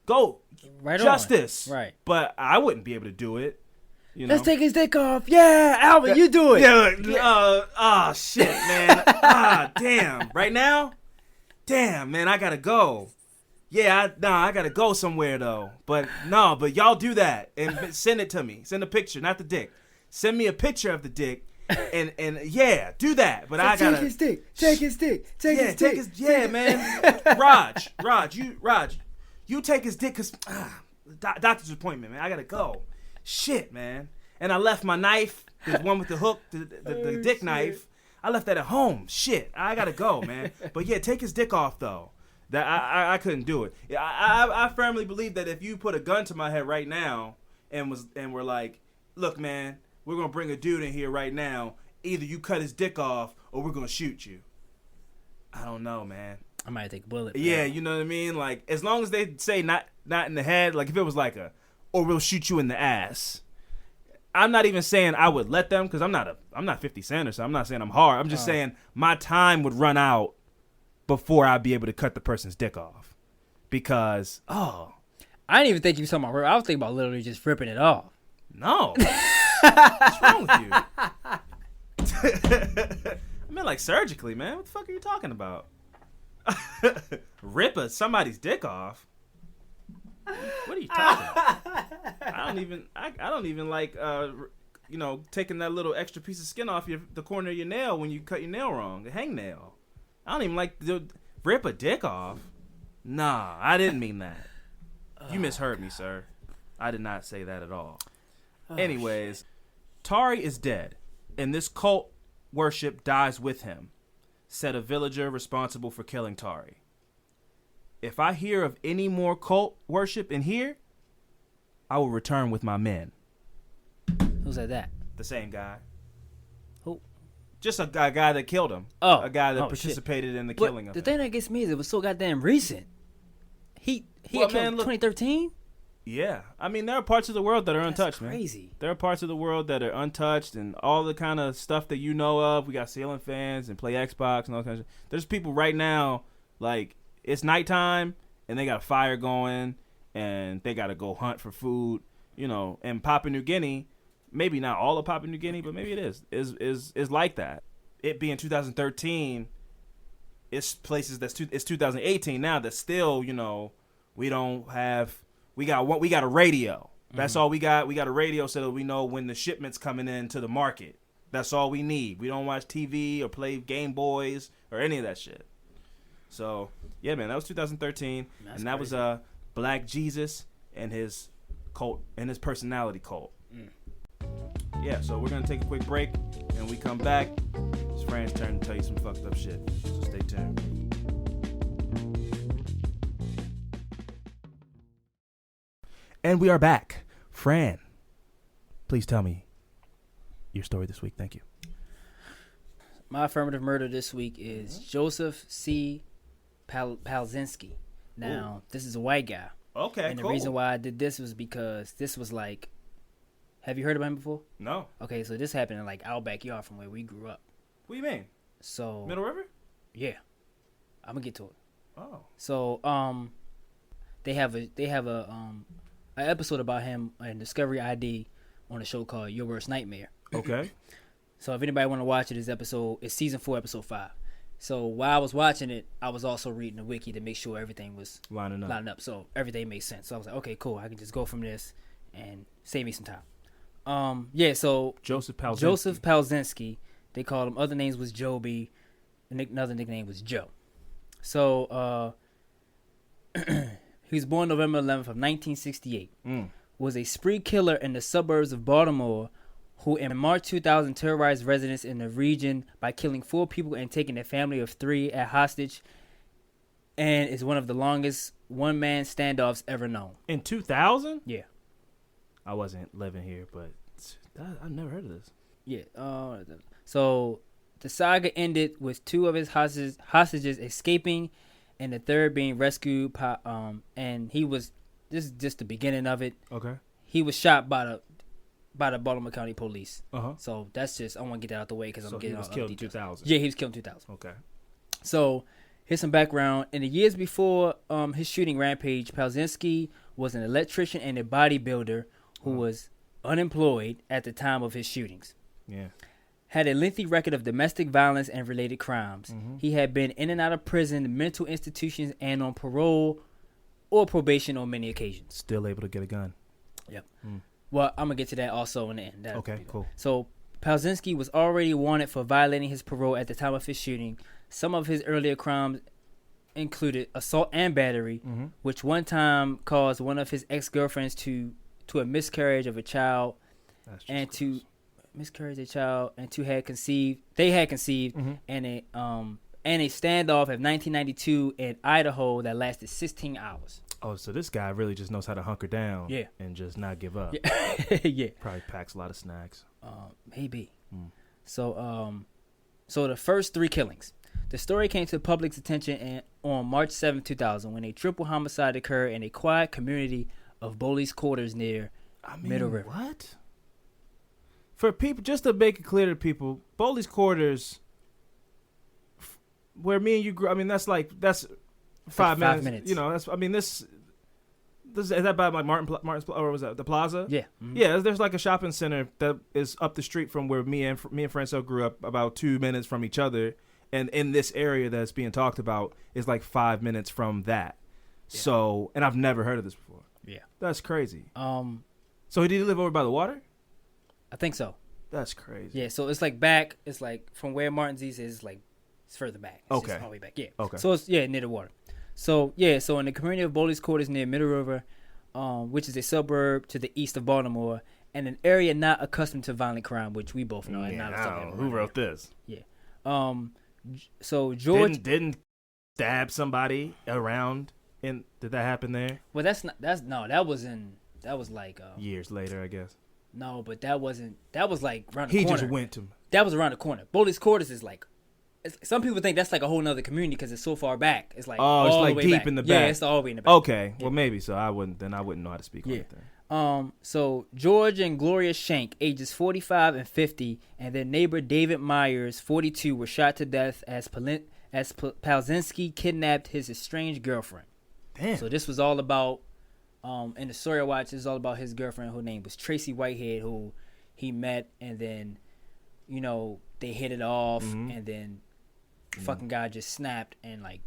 go Right on. justice. Right. But I wouldn't be able to do it. You know? Let's take his dick off. Yeah, Alvin, you do it. Yeah. Shit, man. Damn. Right now? Damn, man, I gotta go. Yeah, I gotta go somewhere though. But y'all do that and send it to me. Send a picture, not the dick. Send me a picture of the dick, and yeah, do that. But I gotta take his dick. Take his dick. Take his dick. Man. Raj, you take his dick because doctor's appointment, man. I gotta go. Shit, man. And I left my knife, the one with the hook, the dick knife. I left that at home. Shit, I gotta go, man. But yeah, take his dick off though. That I couldn't do it. I firmly believe that if you put a gun to my head right now and we're like, look, man, we're gonna bring a dude in here right now. Either you cut his dick off or we're gonna shoot you. I don't know, man. I might take a bullet. Yeah, you know what I mean? Like, as long as they say not in the head, like if it was like or we'll shoot you in the ass. I'm not even saying I would let them, because I'm not 50 Cent or something. I'm not saying I'm hard. I'm just saying my time would run out before I'd be able to cut the person's dick off. Because, I didn't even think you were talking about. I was thinking about literally just ripping it off. no. What's wrong with you? I mean, like surgically, man. What the fuck are you talking about? Rip somebody's dick off? What are you talking about? I don't even like taking that little extra piece of skin off the corner of your nail when you cut your nail wrong, the hangnail. I don't even like to rip a dick off. Nah, I didn't mean that. You misheard me, sir. I did not say that at all. Anyways, Tari is dead, and this cult worship dies with him, said a villager responsible for killing Tari. If I hear of any more cult worship in here, I will return with my men. Who said that? The same guy. Who? Just a guy that killed him. Oh. A guy that Oh, participated in the But killing of the him. thing that gets me is it was so goddamn recent. He Well, got killed man, in look- 2013? Yeah. I mean, there are parts of the world that are untouched, man. Crazy. There are parts of the world that are untouched, and all the kind of stuff that you know of. We got ceiling fans and play Xbox and all kinds of. There's people right now, like, it's nighttime, and they got a fire going, and they got to go hunt for food. You know, in Papua New Guinea, maybe not all of Papua New Guinea, but maybe it is like that. It being 2013, it's places it's 2018 now that still, we got a radio. That's all we got. We got a radio so that we know when the shipment's coming into the market. That's all we need. We don't watch TV or play Game Boys or any of that shit. So, yeah, man, that was 2013. And that was Black Jesus and his cult and his personality cult. Yeah, so we're going to take a quick break. And when we come back, it's Fran's turn to tell you some fucked up shit. So stay tuned. And we are back. Fran, please tell me your story this week. Thank you. My affirmative murder this week is Joseph C. Palzinski. Now, this is a white guy. Okay, and cool. the reason why I did this was because this was like, have you heard about him before? No. Okay, so this happened in like our backyard from where we grew up. What do you mean? So Middle River? Yeah, I'm gonna get to it. Oh. So they have a an episode about him in Discovery ID on a show called Your Worst Nightmare. Okay. So if anybody want to watch it, this episode is season 4, episode 5. So while I was watching it, I was also reading the wiki to make sure everything was lining up. So everything made sense. So I was like, okay, cool. I can just go from this and save me some time. So Joseph Palzinski. They called him. Other names was Joby. Another nickname was Joe. So he was born November 11th of 1968. Was a spree killer in the suburbs of Baltimore who in March 2000 terrorized residents in the region by killing 4 people and taking a family of 3 at hostage, and is one of the longest one-man standoffs ever known. In 2000? Yeah. I wasn't living here, but I've never heard of this. Yeah. So the saga ended with 2 of his hostages escaping and the third being rescued. And he was, this is just the beginning of it. Okay. He was shot by the Baltimore County Police. So that's just, I want to get that out the way because I'm getting he was killed in 2000. Yeah, he was killed in 2000. Okay. So here's some background. In the years before his shooting rampage, Palzinski was an electrician and a bodybuilder who was unemployed at the time of his shootings. Yeah. Had a lengthy record of domestic violence and related crimes. He had been in and out of prison, mental institutions, and on parole or probation on many occasions. Still able to get a gun. Yep. Well, I'm going to get to that also in the end. Okay, cool. So Palzinski was already wanted for violating his parole at the time of his shooting. Some of his earlier crimes included assault and battery, which one time caused one of his ex-girlfriends to a miscarriage of a child, and to miscarriage of a child, and had conceived, and a standoff of 1992 in Idaho that lasted 16 hours. Oh, so this guy really just knows how to hunker down, and just not give up. Yeah. Probably packs a lot of snacks. Maybe. So the first 3 killings. The story came to the public's attention on March 7, 2000, when a triple homicide occurred in a quiet community of Bowley's Quarters near Middle River. What? For people, just to make it clear to people, Bowley's Quarters, where me and you grew, I mean, that's 5 minutes. You know, this is that by like Martin's, or was that the Plaza? Yeah. Yeah, there's like a shopping center that is up the street from where me and Franco grew up, about 2 minutes from each other. And in this area that's being talked about is like 5 minutes from that. Yeah. So, and I've never heard of this before. Yeah. That's crazy. So did he live over by the water? I think so. That's crazy. Yeah, so it's like from where Martin's is, like it's further back. It's just all the way back. Yeah. Okay. So it's near the water. So so in the community of Bowley's Quarters near Middle River, which is a suburb to the east of Baltimore, and an area not accustomed to violent crime, which we both know. Who wrote this? Yeah. So George didn't stab somebody around. Did that happen there? Well, that was like years later, I guess. No, but that was like around the corner. He just went to. That was around the corner. Bowley's Quarters is like, some people think that's like a whole nother community because it's so far back. It's like it's like deep back. in the back. Yeah, it's all the way in the back. Okay, well maybe so. I wouldn't know how to speak on it then. So George and Gloria Shank, ages 45 and 50, and their neighbor David Myers, 42, were shot to death as Palzinski kidnapped his estranged girlfriend. Damn. So this was all about, in the story I watched, this is all about his girlfriend, whose name was Tracy Whitehead, who he met, and then, they hit it off, Mm-hmm. and then fucking guy just snapped and like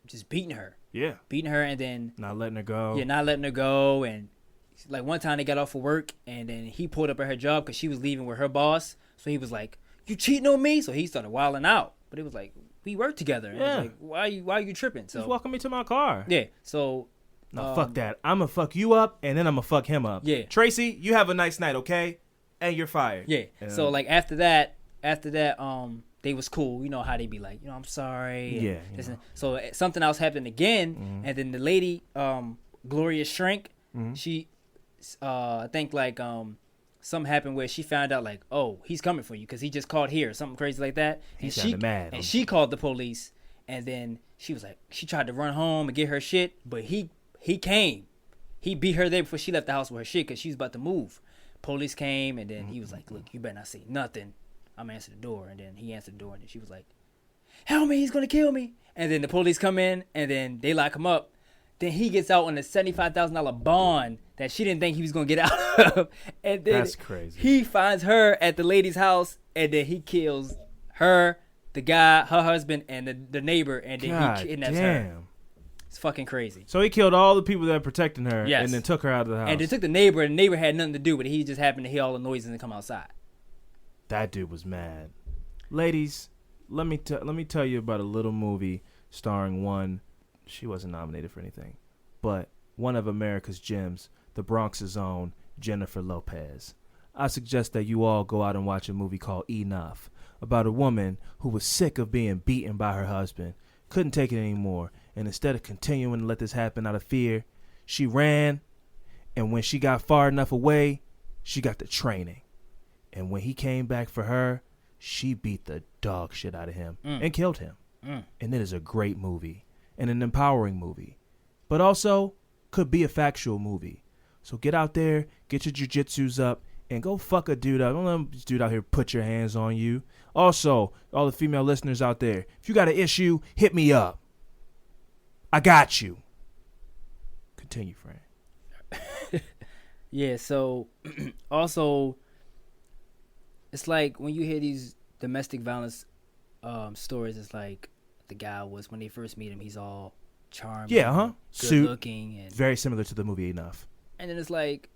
just beating her, Yeah. and then Not letting her go. not letting her go, and like one time they got off of work, and then he pulled up at her job because she was leaving with her boss, so he was like, "You cheating on me?" So he started wilding out, but it was like we work together. And Yeah. it was like, why are you tripping? So Just walking me to my car. yeah, so No, fuck that. I'm going to fuck you up, and then I'm going to fuck him up. Yeah. Tracy, you have a nice night, okay? And you're fired. yeah, so like after that, they was cool. You know how they be like, I'm sorry. and Yeah, this you and- So something else happened again, Mm-hmm. and then the lady, Gloria Shrink, she, I think like something happened where she found out like, oh, he's coming for you because he just called here, something crazy like that. He And sounded mad. And she called the police, and then she was like, she tried to run home and get her shit, but he came. He beat her there before she left the house with her shit because she was about to move. Police came, and then he was like, look, you better not say nothing. I'm gonna answer the door. And then he answered the door, and then she was like, help me, he's gonna kill me. And then the police come in, and then they lock him up. Then he gets out on a $75,000 bond that she didn't think he was gonna get out of. And then That's crazy. he finds her at the lady's house, and then he kills her, the guy, her husband, and the neighbor, and then God he kidnaps her. damn. It's fucking crazy. So he killed all the people that were protecting her Yes. and then took her out of the house. And they took the neighbor, and the neighbor had nothing to do with it. He just happened to hear all the noises and come outside. That dude was mad. Ladies, let me tell you about a little movie starring one. She wasn't nominated for anything, but one of America's gems, the Bronx's own Jennifer Lopez. I suggest that you all go out and watch a movie called Enough, about a woman who was sick of being beaten by her husband, couldn't take it anymore, and instead of continuing to let this happen out of fear, she ran, and when she got far enough away, she got the training. And when he came back for her, she beat the dog shit out of him and killed him. And it is a great movie and an empowering movie, but also could be a factual movie. So get out there, get your jujitsus up, and go fuck a dude up. Don't let this dude out here put your hands on you. Also, all the female listeners out there, if you got an issue, hit me up. I got you. Continue, friend. Yeah, so also, it's like when you hear these domestic violence stories, it's like the guy was, when they first meet him, he's all charming, good Suit. looking, and Very similar to the movie Enough. then it's like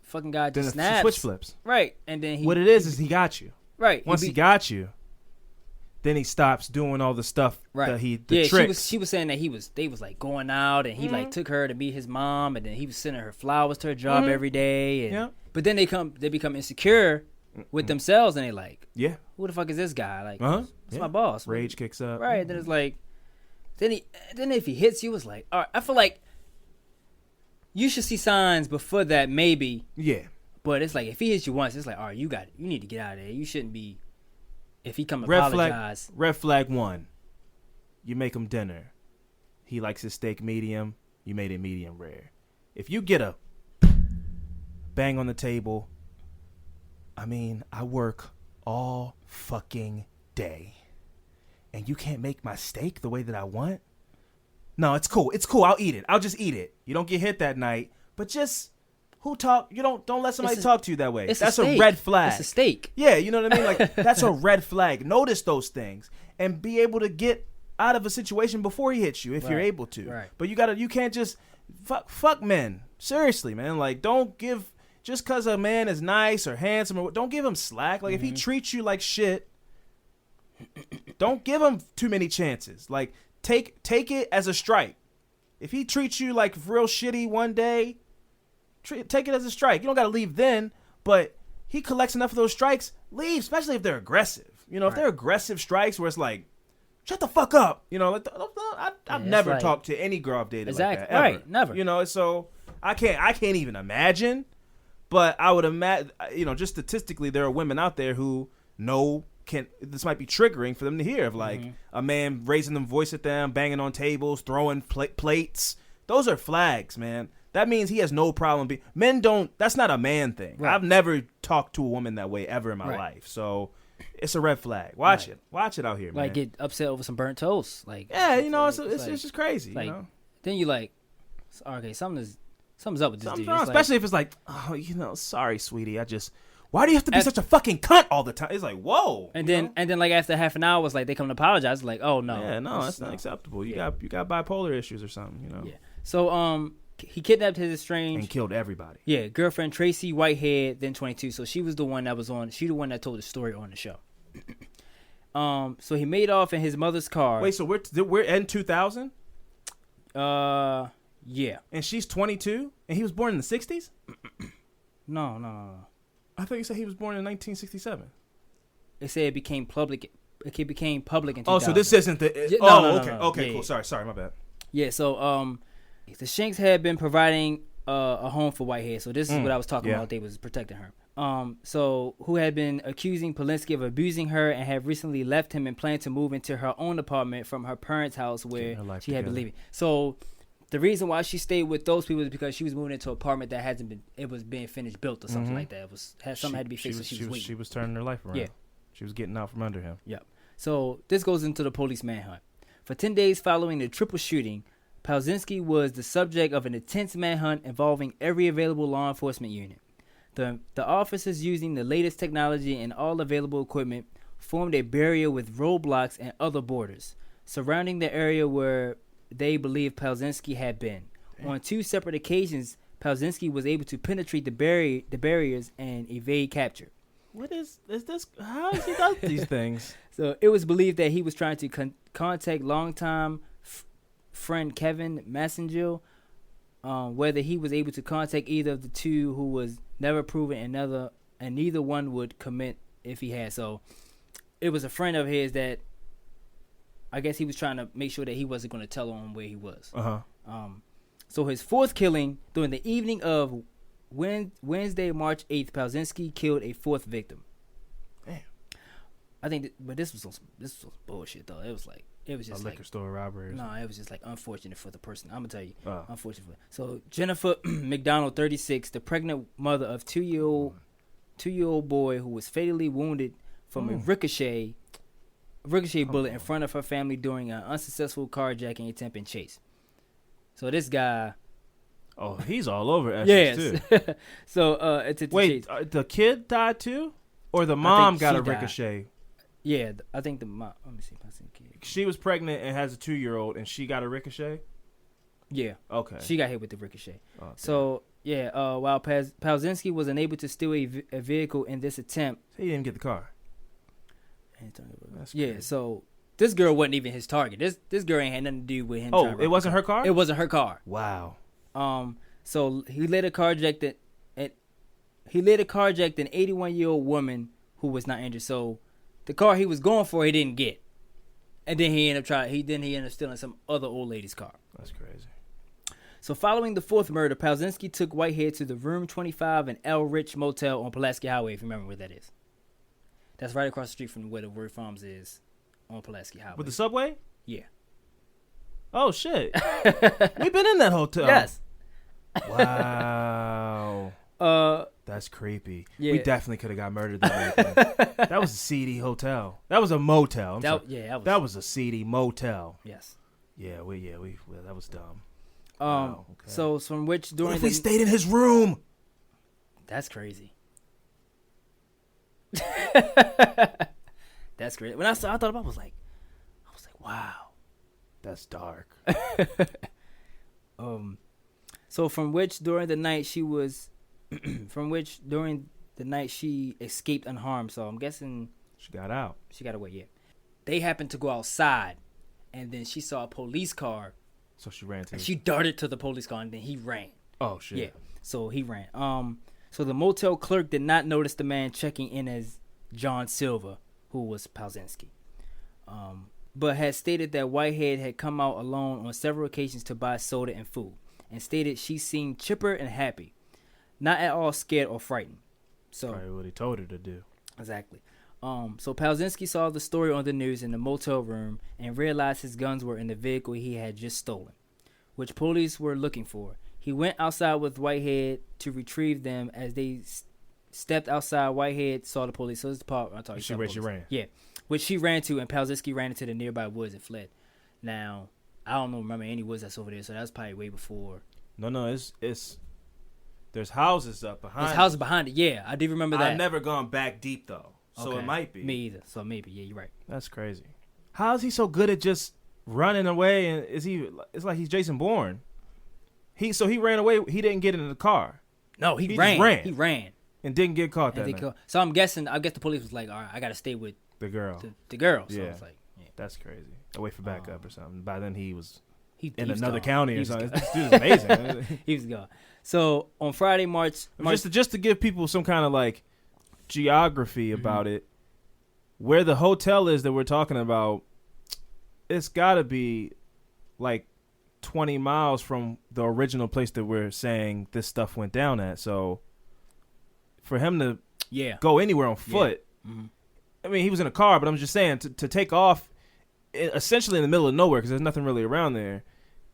fucking guy Then just the snaps. switch flips. Right, and then What it is he got you. right Once he got you, then he stops doing all the stuff that the tricks. she was saying that they was like going out, and he like took her to meet his mom, and then he was sending her flowers to her job every day, and Yeah. but then they become insecure with themselves, and they like, Yeah. who the fuck is this guy? Like, Uh-huh. it's Yeah. my boss. Rage kicks up. Right. Then it's like, then if he hits you, it's like, all right, I feel like you should see signs before that, maybe. Yeah. But it's like, if he hits you once, it's like, all right, you need to get out of there. You shouldn't be. If he come Red apologize, flag 1. You make him dinner. He likes his steak medium. You made it medium rare. If you get a bang on the table, I mean, I work all fucking day, and you can't make my steak the way that I want? No, it's cool. It's cool. I'll eat it. I'll just eat it. You don't get hit that night, but just don't let somebody talk to you that way. That's a red flag. It's a steak. Yeah, you know what I mean? Like, that's a red flag. Notice those things and be able to get out of a situation before he hits you if you're able to. Right. But you can't just fuck men. Seriously, man. Like, don't give, just because a man is nice or handsome, or don't give him slack. Like, if he treats you like shit, don't give him too many chances. Like, take it as a strike. If he treats you like real shitty one day, take it as a strike. You don't got to leave then, but he collects enough of those strikes, leave, especially if they're aggressive. You know, if they're aggressive strikes where it's like, shut the fuck up. You know, like, I've never like, talked to any girl I've dated exactly, like that, ever. right, never. You know, so I can't even imagine, but I would imagine, you know, just statistically, there are women out there who this might be triggering for them to hear of, like, a man raising them voice at them, banging on tables, throwing plates. Those are flags, man. That means he has no problem men don't, that's not a man thing. Right. I've never talked to a woman that way ever in my life. So it's a red flag. Watch it out here, man. Like, get upset over some burnt toast. Like, yeah, you know, it's like, just crazy. like, you know? then you like, okay, something's up with this dude. Wrong, It's especially if it's like, oh, you know, sorry, sweetie, I just Why do you have to be such a fucking cunt all the time? It's like, whoa. And then like after half an hour, was like they come to apologize. Like, oh no, Yeah, no, that's not acceptable. You got bipolar issues or something, you know. Yeah. So he kidnapped his estranged and killed everybody. Yeah, girlfriend Tracy Whitehead, then 22. So she was the one that was on. She the one that told the story on the show. So he made off in his mother's car. Wait, so we're in 2000? Yeah. And she's 22, and he was born in the 60s? No. I thought you said he was born in 1967. They said it became public. It became public in 2000. Oh, so this isn't the. No, okay, yeah, cool. yeah. Sorry, my bad. Yeah. So the Shanks had been providing a home for Whitehead. So this is what I was talking about. They was protecting her. So who had been accusing Polinsky of abusing her and had recently left him and planned to move into her own apartment from her parents' house where she had been living. So the reason why she stayed with those people is because she was moving into an apartment that hasn't been. It was being finished built or something like that. Something had to be fixed. She was turning her life around. Yeah. She was getting out from under him. Yep. So this goes into the police manhunt. For 10 days following the triple shooting, Pawzinski was the subject of an intense manhunt involving every available law enforcement unit. The officers, using the latest technology and all available equipment, formed a barrier with roadblocks and other borders surrounding the area where they believed Pawzinski had been. Damn. On 2 separate occasions, Pawzinski was able to penetrate the barriers and evade capture. What is this? How has he done these things? So it was believed that he was trying to contact longtime friend Kevin Massengill. Whether he was able to contact either of the two, who was never proven, and neither one would commit if he had. So it was a friend of his that I guess he was trying to make sure that he wasn't going to tell on where he was. So his 4th killing during the evening of Wednesday, March 8th, Pawzinski killed a 4th victim. Damn. I think, but this was bullshit though. It was just a liquor store robbery. No, it was just like unfortunate for the person. I'm gonna tell you, unfortunate. So Jennifer McDonald, 36, the pregnant mother of 2-year-old boy who was fatally wounded from a ricochet bullet in front of her family during an unsuccessful carjacking attempt in Chase. So this guy. Oh, he's all over Essex too. So wait, the kid died too, or the mom got a ricochet? Died. Yeah, I think the mom. Let me see. She was pregnant and has a 2-year-old, and she got a ricochet. Yeah. Okay. She got hit with the ricochet. Okay. So yeah, while Pawzinski was unable to steal a vehicle in this attempt, he didn't get the car. That's crazy. So this girl wasn't even his target. This girl ain't had nothing to do with him. Oh, it wasn't her car? It wasn't her car. Wow. So he later carjacked an 81-year-old woman who was not injured. So the car he was going for, he didn't get, and then he ended up stealing some other old lady's car. That's crazy. So following the 4th murder, Pawzinski took Whitehead to the Room 25 and El Rich Motel on Pulaski Highway. If you remember where that is, that's right across the street from where the Word Farms is on Pulaski Highway. With the subway? Yeah. Oh shit. We've been in that hotel. Yes. Wow. That's creepy. Yeah. We definitely could have got murdered that weekend. That was a seedy hotel. That was a motel. That was a seedy motel. Yes. Yeah, that was dumb. Wow, okay. So from which during what if we stayed in his room? That's crazy. That's crazy. When I thought about it, I was like, wow. That's dark. So from which during the night she escaped unharmed. So I'm guessing she got out. She got away. Yeah. They happened to go outside, and then she saw a police car. So she ran to. She darted to the police car, and then he ran. Oh shit. Yeah. So he ran. So the motel clerk did not notice the man checking in as John Silver, who was Pawzinski. But had stated that Whitehead had come out alone on several occasions to buy soda and food, and stated she seemed chipper and happy, not at all scared or frightened. So probably what he told her to do. Exactly. So Pawzinski saw the story on the news in the motel room and realized his guns were in the vehicle he had just stolen, which police were looking for. He went outside with Whitehead to retrieve them. As they stepped outside, Whitehead saw the police. So this is the part I told you. She ran. Yeah, which she ran to, and Pawzinski ran into the nearby woods and fled. Now, I don't remember any woods that's over there, so that's probably way before. No, it's There's houses up behind. There's houses behind it. Yeah, I do remember that. I've never gone back deep though, so Okay. it might be. Me either. So maybe. Yeah, you're right. That's crazy. How is he so good at just running away? And is he? It's like he's Jason Bourne. He ran away. He didn't get in the car. No, he He just ran. ran. He ran. And didn't get caught And that they night. go. So I'm guessing. I guess the police was like, all right, I got to stay with The girl. the girl. So Yeah. it's like, yeah. That's crazy. I wait for backup or something. By then he was He in was another gone. county He or was something. gone. This dude is amazing. He was gone. So on Friday, March just to give people some kind of like geography about it, where the hotel is that we're talking about, it's got to be like 20 miles from the original place that we're saying this stuff went down at. So for him to go anywhere on foot, I mean, he was in a car, but I'm just saying to take off essentially in the middle of nowhere because there's nothing really around there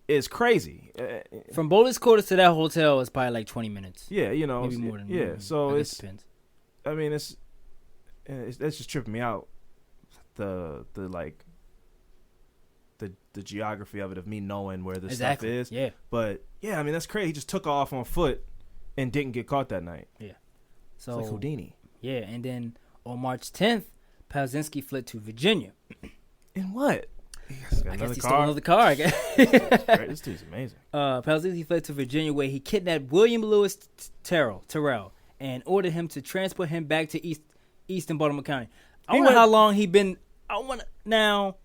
is crazy. From Boulder's Quarters to that hotel is probably like 20 minutes. Yeah, you know. Maybe more than yeah. So I guess it's. it depends. I mean, it's just tripping me out. The geography of it, of me knowing where this stuff is. Yeah. But yeah, I mean that's crazy. He just took off on foot and didn't get caught that night. Yeah. So So it's like Houdini. Yeah, and then on March 10th, Pelzinski fled to Virginia. In what? I guess he stole another car. I guess. This dude's amazing. Pelzinski fled to Virginia, where he kidnapped William Lewis Terrell and ordered him to transport him back to Eastern Baltimore County. I wonder how long he been. Now,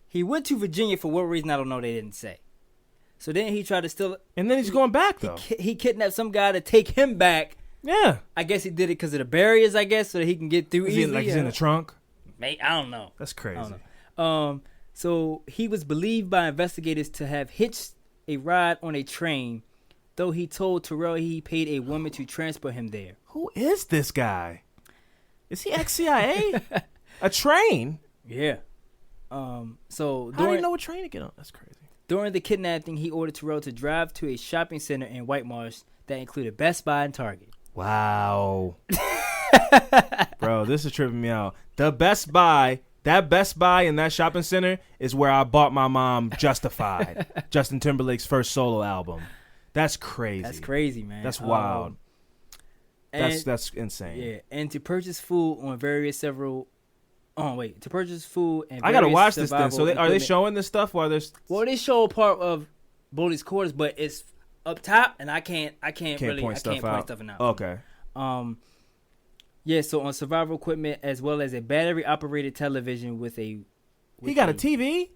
he went to Virginia for what reason? I don't know. They didn't say. So then he tried to steal. And then he's going back though. He kidnapped some guy to take him back. Yeah. I guess he did it because of the barriers. I guess so that he can get through easily. He's in the trunk. Mate, I don't know. That's crazy. I don't know. So he was believed by investigators to have hitched a ride on a train, though he told Terrell he paid a woman to transport him there. Who is this guy? Is he ex-CIA? A train? Yeah. So how do you know what train to get on? That's crazy. During the kidnapping, he ordered Terrell to drive to a shopping center in White Marsh that included Best Buy and Target. Wow. Bro, this is tripping me out. The Best Buy, that Best Buy in that shopping center is where I bought my mom Justified, Justin Timberlake's first solo album. That's crazy. That's crazy, man. That's wild. And, that's insane. Yeah, and to purchase food on to purchase food and I gotta various watch this then. survival So are they equipment. showing this stuff while there's? Well, they show part of Bodie's quarters, but it's up top, and I can't point stuff out. Okay. Yeah. So on survival equipment, as well as a battery operated television He got a TV.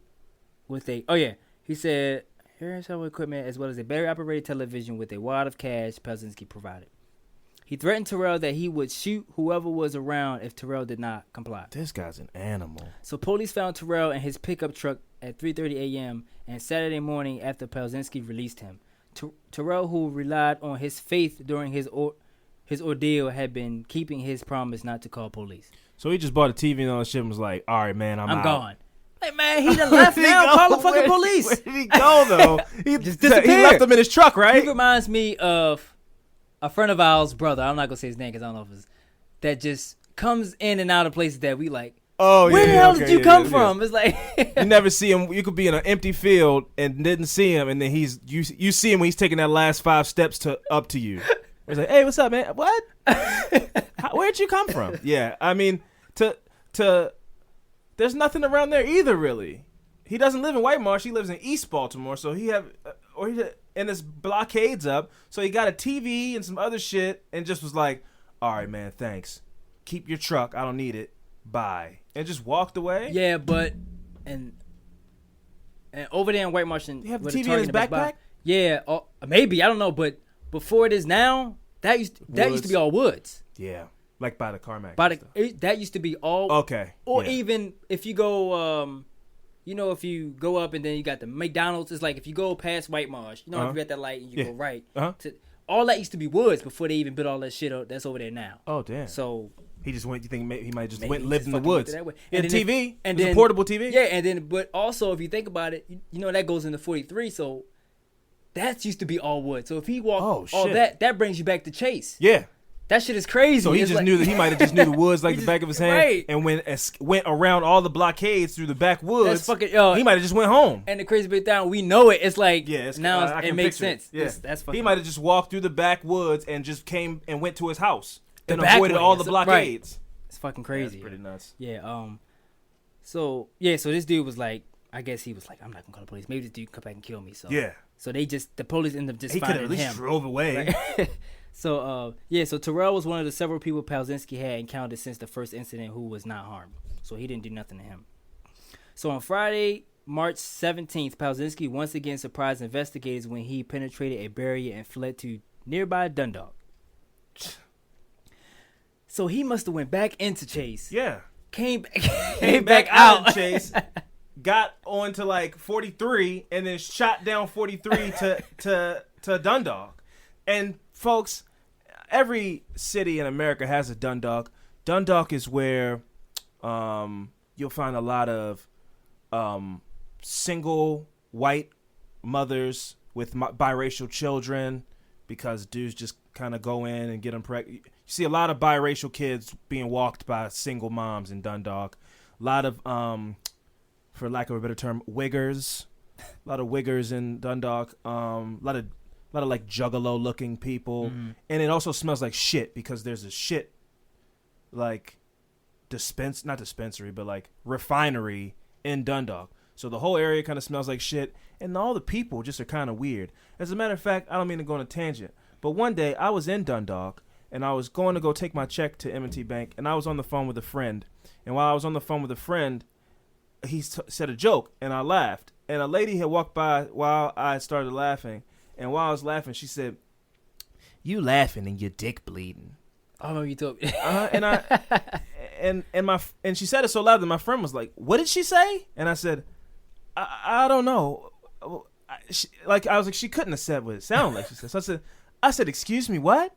He said here's survival equipment as well as a battery operated television with a wad of cash Pelzinski provided. He threatened Terrell that he would shoot whoever was around if Terrell did not comply. This guy's an animal. So police found Terrell in his pickup truck at 3:30 a.m. and Saturday morning after Pelzinski released him. Terrell, who relied on his faith during his ordeal, had been keeping his promise not to call police. So he just bought a TV and all that shit and was like, all right, man, I'm out. Gone. Hey, man, he done left now. Call the fucking police. Where did he go, though? He just disappeared. He left him in his truck, right? He reminds me of a friend of ours' brother. I'm not going to say his name because I don't know if it's... That just comes in and out of places that we like... Oh, where the hell did you come from? It's like you never see him. You could be in an empty field and didn't see him, and then you see him when he's taking that last 5 steps up to you. It's like, hey, what's up, man? What? Where'd you come from? Yeah, I mean, there's nothing around there either, really. He doesn't live in White Marsh. He lives in East Baltimore, so and this blockades up. So he got a TV and some other shit, and just was like, all right, man, thanks. Keep your truck. I don't need it. Bye. And just walked away. Yeah, but and over there in White Marsh, you have the TV in his backpack. Yeah, maybe I don't know, but before it is now, that used to be all woods. Yeah, like by the Carmack. That used to be all okay. Or even if you go, if you go up and then you got the McDonald's. It's like if you go past White Marsh, if you got that light and you go right, all that used to be woods before they even built all that shit up that's over there now. Oh damn! So. He just went. You think he might just went and lived in the woods? And TV, and then a portable TV. Yeah, and then but also if you think about it, that goes into 43. So that used to be all wood. So if he walked all that brings you back to Chase. Yeah, That shit is crazy. So he It's just like- knew that he might have just knew the woods like He the back of his hand, right. and went around all the blockades through the backwoods. That's fucking yo. He might have just went home. And the crazy bit down, we know it. It's like now I it can makes picture it. sense. Yeah. That's fucking. He might have just walked through the backwoods and just came and went to his house and back avoided way. all the Right. blockades. It's fucking crazy. That's pretty nuts. Yeah. So this dude was like, I guess he was like, I'm not gonna call the police. Maybe this dude can come back and kill me. So Yeah. So the police ended up just He could have finding at least him. drove away. Right? So Terrell was one of the several people Palczynski had encountered since the first incident who was not harmed. So he didn't do nothing to him. So on Friday, March 17th, Palczynski once again surprised investigators when he penetrated a barrier and fled to nearby Dundalk. So he must have went back into Chase. Yeah. Came back out of Chase, got on to like 43, and then shot down 43 to Dundalk. And folks, every city in America has a Dundalk. Dundalk is where you'll find a lot of single white mothers with biracial children, because dudes just kind of go in and get them pregnant. You see a lot of biracial kids being walked by single moms in Dundalk. A lot of, for lack of a better term, wiggers. A lot of wiggers in Dundalk. A lot of like juggalo looking people. Mm-hmm. And it also smells like shit, because there's a shit like not dispensary, but like refinery in Dundalk. So the whole area kind of smells like shit, and all the people just are kind of weird. As a matter of fact, I don't mean to go on a tangent, but one day I was in Dundalk, and I was going to go take my check to M&T Bank, and I was on the phone with a friend. And while I was on the phone with a friend, he said a joke, and I laughed. And a lady had walked by while I started laughing, and while I was laughing, she said, "You laughing and your dick bleeding." I remember you told me. And she said it so loud that my friend was like, "What did she say?" And I said, I don't know. I was like, she couldn't have said what it sounded like she said. So I said, "Excuse me, what?"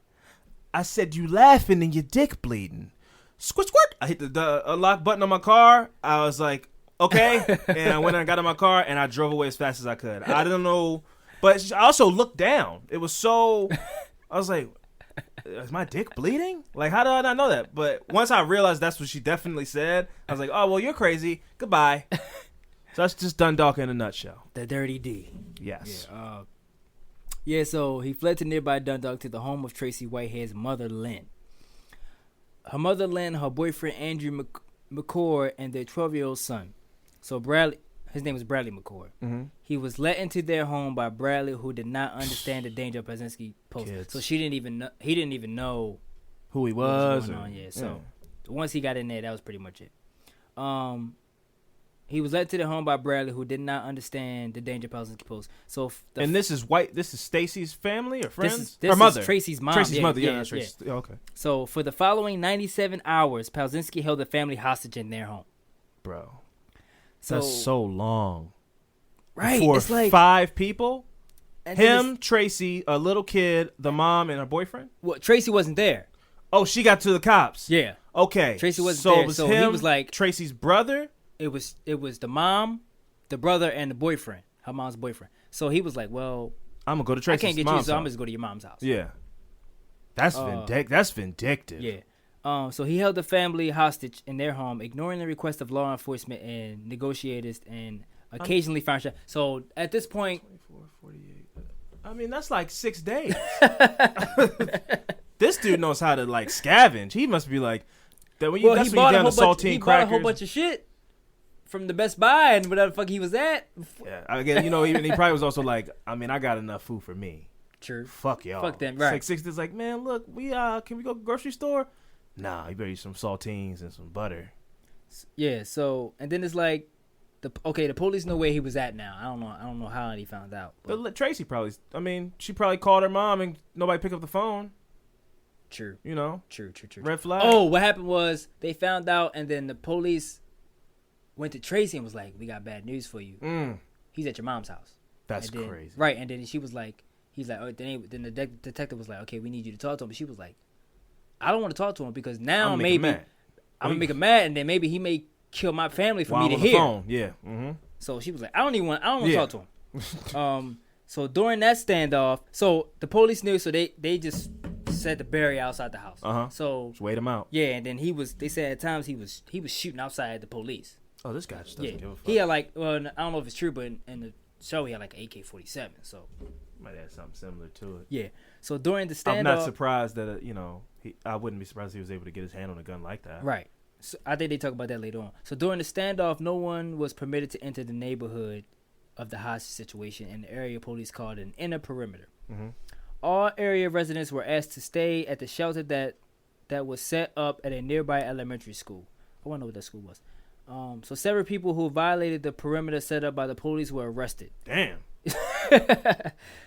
I said, "You laughing and your dick bleeding." Squirt, squirt. I hit the unlock button on my car. I was like, okay. And I went and got in my car, and I drove away as fast as I could. I didn't know. But I also looked down. It was so, I was like, is my dick bleeding? Like, how did I not know that? But once I realized that's what she definitely said, I was like, oh, well, you're crazy. Goodbye. So that's just Dundalk in a nutshell. The Dirty D. Yes. So he fled to nearby Dundalk to the home of Tracy Whitehead's mother, Lynn. Her mother, Lynn, her boyfriend, Andrew McCord, and their 12-year-old son. So Bradley, his name was Bradley McCord. Mm-hmm. He was let into their home by Bradley, who did not understand the danger Palczynski posed. Kids. So he didn't even know Who he what was. going on. Yeah. So once he got in there, that was pretty much it. He was led to the home by Bradley, who did not understand the danger Palczynski posed. So And this is Stacy's family or friends? This Her mother. is Tracy's mom. Tracy's mother. Yeah, yeah, that's Tracy's. yeah. Oh, okay. So for the following 97 hours, Palczynski held the family hostage in their home. Bro. So That's so long. right, For it's like 5 people? and then Him, Tracy, a little kid, the mom, and her boyfriend? well, Tracy wasn't there. Oh, she got to the cops. Yeah, Okay. Tracy wasn't so there, It was so he him, was like- Tracy's brother? it was the mom, the brother, and the boyfriend. Her mom's boyfriend. So he was like, "Well, I'm going to go to I Tracy's can't get you, mom's so I'm house. just go to your mom's house." Yeah. That's vindictive. Yeah. So he held the family hostage in their home, ignoring the request of law enforcement and negotiators, and occasionally found shot. So at this point, 24, 48. I mean, that's like 6 days. This dude knows how to like scavenge. He must be like that when you. That's when you down to saltine he crackers. bought a whole bunch of shit from the Best Buy and whatever the fuck he was at. Yeah, I guess even he probably was also like, I mean, I got enough food for me. True. Fuck y'all. Fuck them, It's right. like 6 days. Like, man, look, we can we go to the grocery store? Nah, you better use some saltines and some butter. Yeah. So and then it's like, the police know where he was at now. I don't know how he found out. But Tracy probably. I mean, she probably called her mom and nobody picked up the phone. True. You know, True. red flag. Oh, what happened was they found out, and then the police went to Tracy and was like, "We got bad news for you. He's at your mom's house." That's And then- crazy. Right, and then she was like, "He's like," oh, then the detective was like, "Okay, we need you to talk to him." But she was like, "I don't want to talk to him because now I'm maybe maybe I'm gonna make him mad, and then maybe he may kill my family for While me to on the hear." phone. Yeah. Mm-hmm. So she was like, I don't want to Yeah. talk to him. So during that standoff, so the police knew, so they just set the barrier outside the house. So just wait him out. Yeah, and then they said at times he was shooting outside at the police. Oh, this guy just doesn't give a fuck. He had like, well, I don't know if it's true, but in the show he had like an AK-47. So might have something similar to it. Yeah. So during the standoff, I'm not surprised that I wouldn't be surprised if he was able to get his hand on a gun like that. Right. So I think they talk about that later on. So during the standoff, no one was permitted to enter the neighborhood of the hostage situation, and the area police called an inner perimeter. Mm-hmm. All area residents were asked to stay at the shelter that was set up at a nearby elementary school. I want to know what that school was. So several people who violated the perimeter set up by the police were arrested. Damn.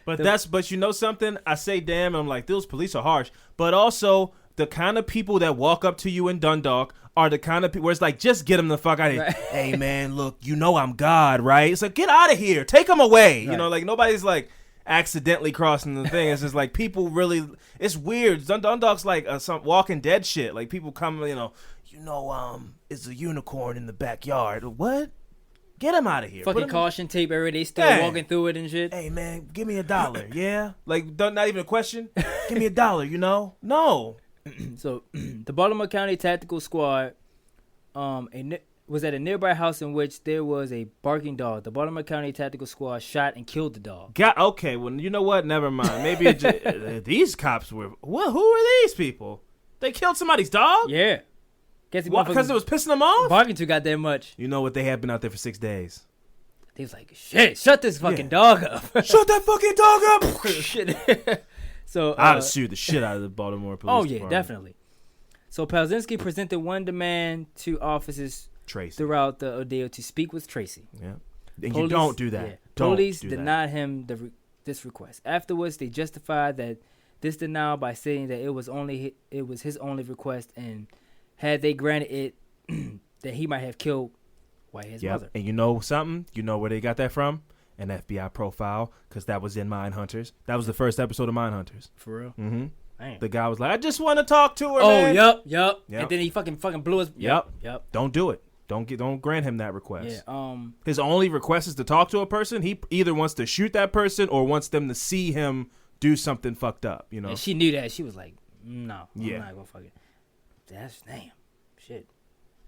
But you know something? I say damn, and I'm like, those police are harsh. But also, the kind of people that walk up to you in Dundalk are the kind of people where it's like, just get them the fuck out of here. Right. Hey, man, look, you know I'm God, right? It's like, get out of here. Take them away. Right. Like, nobody's like accidentally crossing the thing. It's just like people really, it's weird. Dundalk's like some Walking Dead shit. Like, people come, it's a unicorn in the backyard. What? Get him out of here. Fucking caution tape every day, still walking through it and shit. Hey, man, give me $1, yeah? Like, not even a question? Give me $1, No. So, the Baltimore County Tactical Squad was at a nearby house in which there was a barking dog. The Baltimore County Tactical Squad shot and killed the dog. Okay, well, you know what? Never mind. Maybe these cops were... Well, who are these people? They killed somebody's dog? Yeah. Because it was pissing them off? Barking too goddamn much. You know what? They had been out there for 6 days. They was like, shit, shut this fucking dog up. Shut that fucking dog up! Shit. So I'd have sued the shit out of the Baltimore police department. Definitely. So Palczynski presented one demand to officers throughout the ordeal to speak with Tracy. Yeah. And you don't do that. Yeah. Police denied him this request. Afterwards, they justified that this denial by saying that it was his only request, and had they granted it, that he might have killed Whitehead's mother. And you know something? You know where they got that from? An FBI profile, because that was in Mindhunters. That was the first episode of Mindhunters. For real? Mm-hmm. Damn. The guy was like, I just want to talk to her, man. Yep. And then he fucking blew his... Yep. Don't do it. Don't grant him that request. Yeah. His only request is to talk to a person. He either wants to shoot that person or wants them to see him do something fucked up, And she knew that. She was like, no, I'm not going to fuck it. That's damn shit.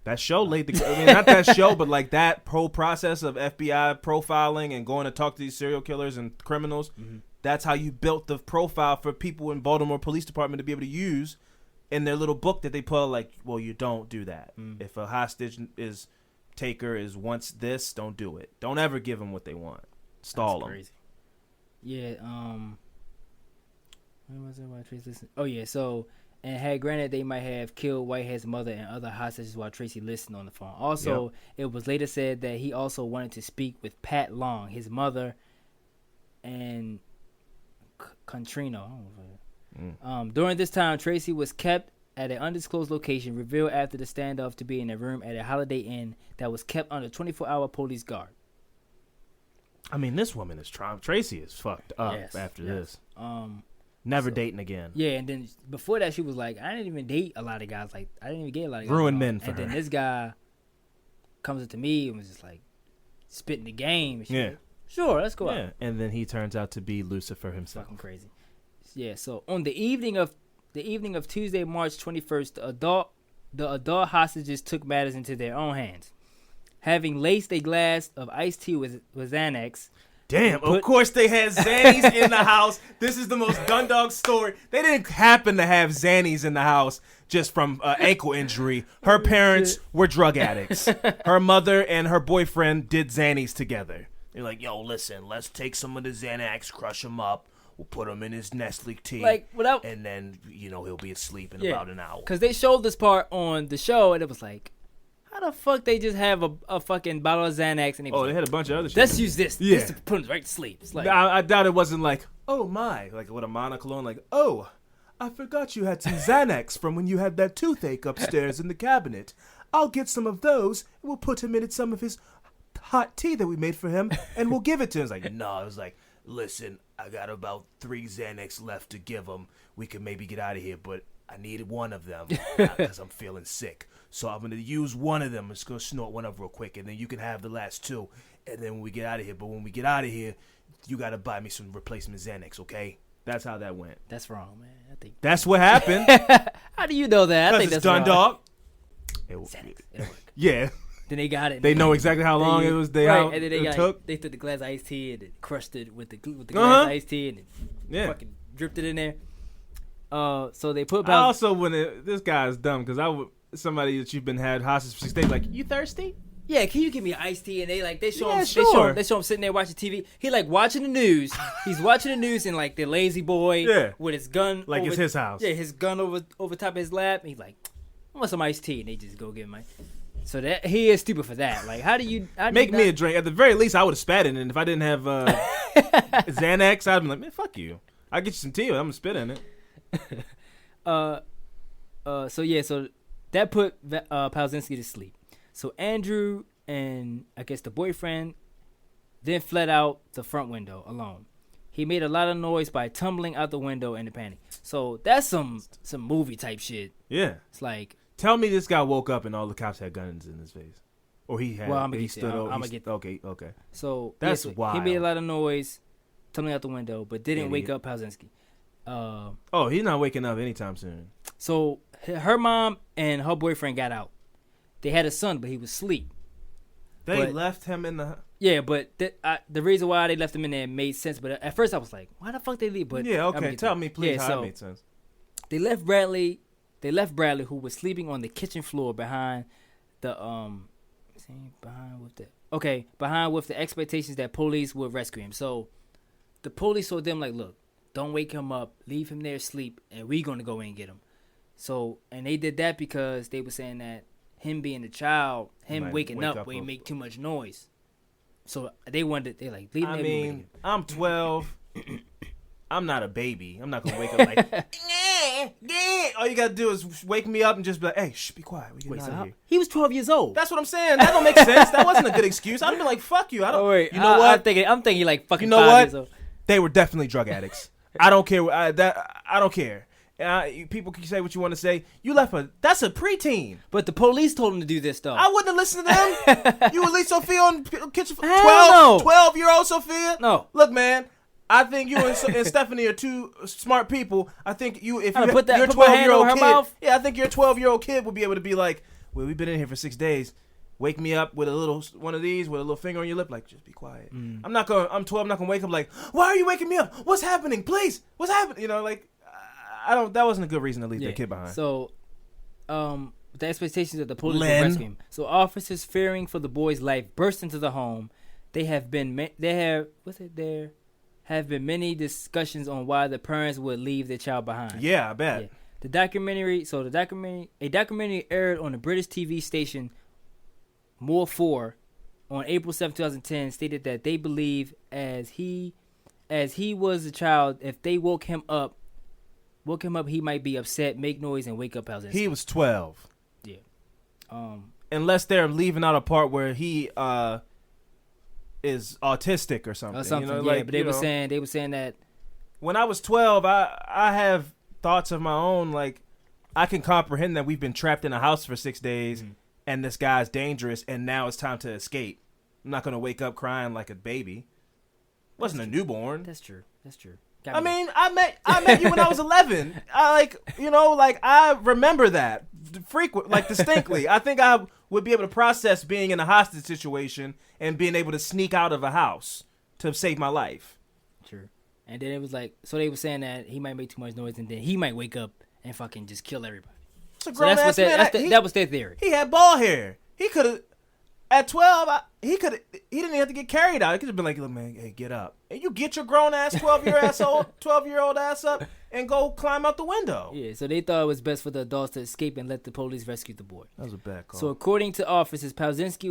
That show laid not that show, but like that whole process of FBI profiling and going to talk to these serial killers and criminals. Mm-hmm. That's how you built the profile for people in Baltimore Police Department to be able to use in their little book that they put. Like, well, you don't do that. If a hostage taker wants this, don't do it. Don't ever give them what they want. Stall them. Crazy. Yeah. When was it? Oh yeah. So. And had granted they might have killed Whitehead's mother and other hostages while Tracy listened on the phone. Also, It was later said that he also wanted to speak with Pat Long, his mother, and Contrino. During this time, Tracy was kept at an undisclosed location, revealed after the standoff to be in a room at a Holiday Inn that was kept under 24-hour police guard. I mean, this woman is Tracy is fucked up after this. Never dating again. Yeah, and then before that, she was like, I didn't even date a lot of guys. Like, I didn't even get a lot of guys. Ruined men for her. And then this guy comes up to me and was just like, spitting the game. And she was like, sure, let's go out. And then he turns out to be Lucifer himself. Fucking crazy. Yeah, so on the evening of Tuesday, March 21st, the adult hostages took matters into their own hands. Having laced a glass of iced tea with Xanax. Damn, of course they had Xannies in the house. This is the most Dundalk story. They didn't happen to have Xannies in the house just from ankle injury. Her parents were drug addicts. Her mother and her boyfriend did Xannies together. They're like, yo, listen, let's take some of the Xanax, crush him up. We'll put him in his Nestle tea. And then, he'll be asleep in about an hour. Because they showed this part on the show, and it was like, how the fuck they just have a fucking bottle of Xanax and they had a bunch of other shit. Let's use this. Yeah. This to put him right to sleep. It's like, I doubt it wasn't like, oh my, like with a monocle on, like, oh, I forgot you had some Xanax from when you had that toothache upstairs in the cabinet. I'll get some of those and we'll put him in some of his hot tea that we made for him and we'll give it to him. It's like, no, I was like, listen, I got about 3 Xanax left to give him. We can maybe get out of here, but I needed one of them because I'm feeling sick. So I'm going to use one of them. I'm just going to snort one up real quick, and then you can have the last 2. And then when we get out of here, you got to buy me some replacement Xanax, okay? That's how that went. That's wrong, man. I think That's what happened. How do you know that? I think Because that's it's done, wrong. dog. Xanax, it'll work. Yeah. Then they got it. They know exactly how long it was. How and then they it took. They took the glass of iced tea and then crushed it with the glass Uh-huh. of iced tea and then fucking dripped it in there. So they put. I also this guy is dumb because somebody that you've been had hostage for 6 days like, you thirsty? Yeah, can you give me iced tea? And they show him. Sure. They show him sitting there watching TV. He like watching the news. He's watching the news and like the lazy boy with his gun. Like it's his house. Yeah, his gun over top of his lap. And he's like, I want some iced tea, and they just go get him. So that he is stupid for that. Like, how do you make me a drink? At the very least, I would have spat in it. And if I didn't have Xanax, I'd be like, man, fuck you. I'll get you some tea. I'm gonna spit in it. So that put Palzinski to sleep. So Andrew and I guess the boyfriend then fled out the front window alone. He made a lot of noise by tumbling out the window in a panic. So that's some movie type shit. Yeah. It's like, tell me this guy woke up and all the cops had guns in his face, or he had. Well, I'm he stood over. I'm gonna get. Okay. So that's wild. He made a lot of noise, tumbling out the window, but didn't wake up Palzinski. He's not waking up anytime soon. So her mom and her boyfriend got out. They had a son, but he was asleep. They left him in the. Yeah, but the reason why they left him in there made sense. But at first I was like, why the fuck they leave? But yeah, okay. Tell me, please, how it made sense. They left Bradley, who was sleeping on the kitchen floor behind with the expectations that police would rescue him. So the police told them like, look, don't wake him up, leave him there asleep, and we're gonna go in and get him. So and they did that because they were saying that him being a child, waking up when he make too much noise. So they wanted, they like, leave him there. I mean, I'm 12. I'm not a baby. I'm not gonna wake up like, all you gotta do is wake me up and just be like, hey, shh, be quiet. We get out of here. He was 12 years old. That's what I'm saying. That don't make sense. That wasn't a good excuse. I'd have been like, fuck you. I don't. Wait, you know what? I'm thinking like fucking. You know 5 what? years old. They were definitely drug addicts. I don't care. I don't care. People can say what you want to say. You left that's a preteen. But the police told him to do this though. I wouldn't have listened to them. You would leave Sophia on kitchen. 12-year-old Sophia. No. Look, man. I think you and Stephanie are two smart people. I think your 12-year-old kid. Mouth? Yeah, I think your 12-year-old kid would be able to be like, well, we've been in here for 6 days. Wake me up with a little one of these with a little finger on your lip, like just be quiet. I'm 12. I'm not gonna wake up like, why are you waking me up? What's happening? Please, what's happening? You know, like. That wasn't a good reason to leave their kid behind. So, the expectations of the police would rescue him. So, officers fearing for the boy's life burst into the home. There have been many discussions on why the parents would leave their child behind. Yeah, I bet. Yeah. A documentary aired on the British TV station More 4 on April 7, 2010 stated that they believe as he was a child, if they woke him up, he might be upset, make noise, and wake up Palzinski. He was 12. Yeah. Unless they're leaving out a part where he is autistic or something. You know, yeah, but they were saying that when I was 12, I have thoughts of my own. Like, I can comprehend that we've been trapped in a house for 6 days, and this guy's dangerous, and now it's time to escape. I'm not gonna wake up crying like a baby. Wasn't a newborn. That's true. I mean, I met you when I was 11. I remember that distinctly. I think I would be able to process being in a hostage situation and being able to sneak out of a house to save my life. Sure. And then it was like, so they were saying that he might make too much noise and then he might wake up and fucking just kill everybody. It's a grown ass man. That was their theory. He had bald hair. He could have. At 12, he didn't even have to get carried out. He could have been like, look, man, hey, get up. And you get your grown ass 12-year-old ass up and go climb out the window. Yeah, so they thought it was best for the adults to escape and let the police rescue the boy. That was a bad call. So according to officers, Palzinski,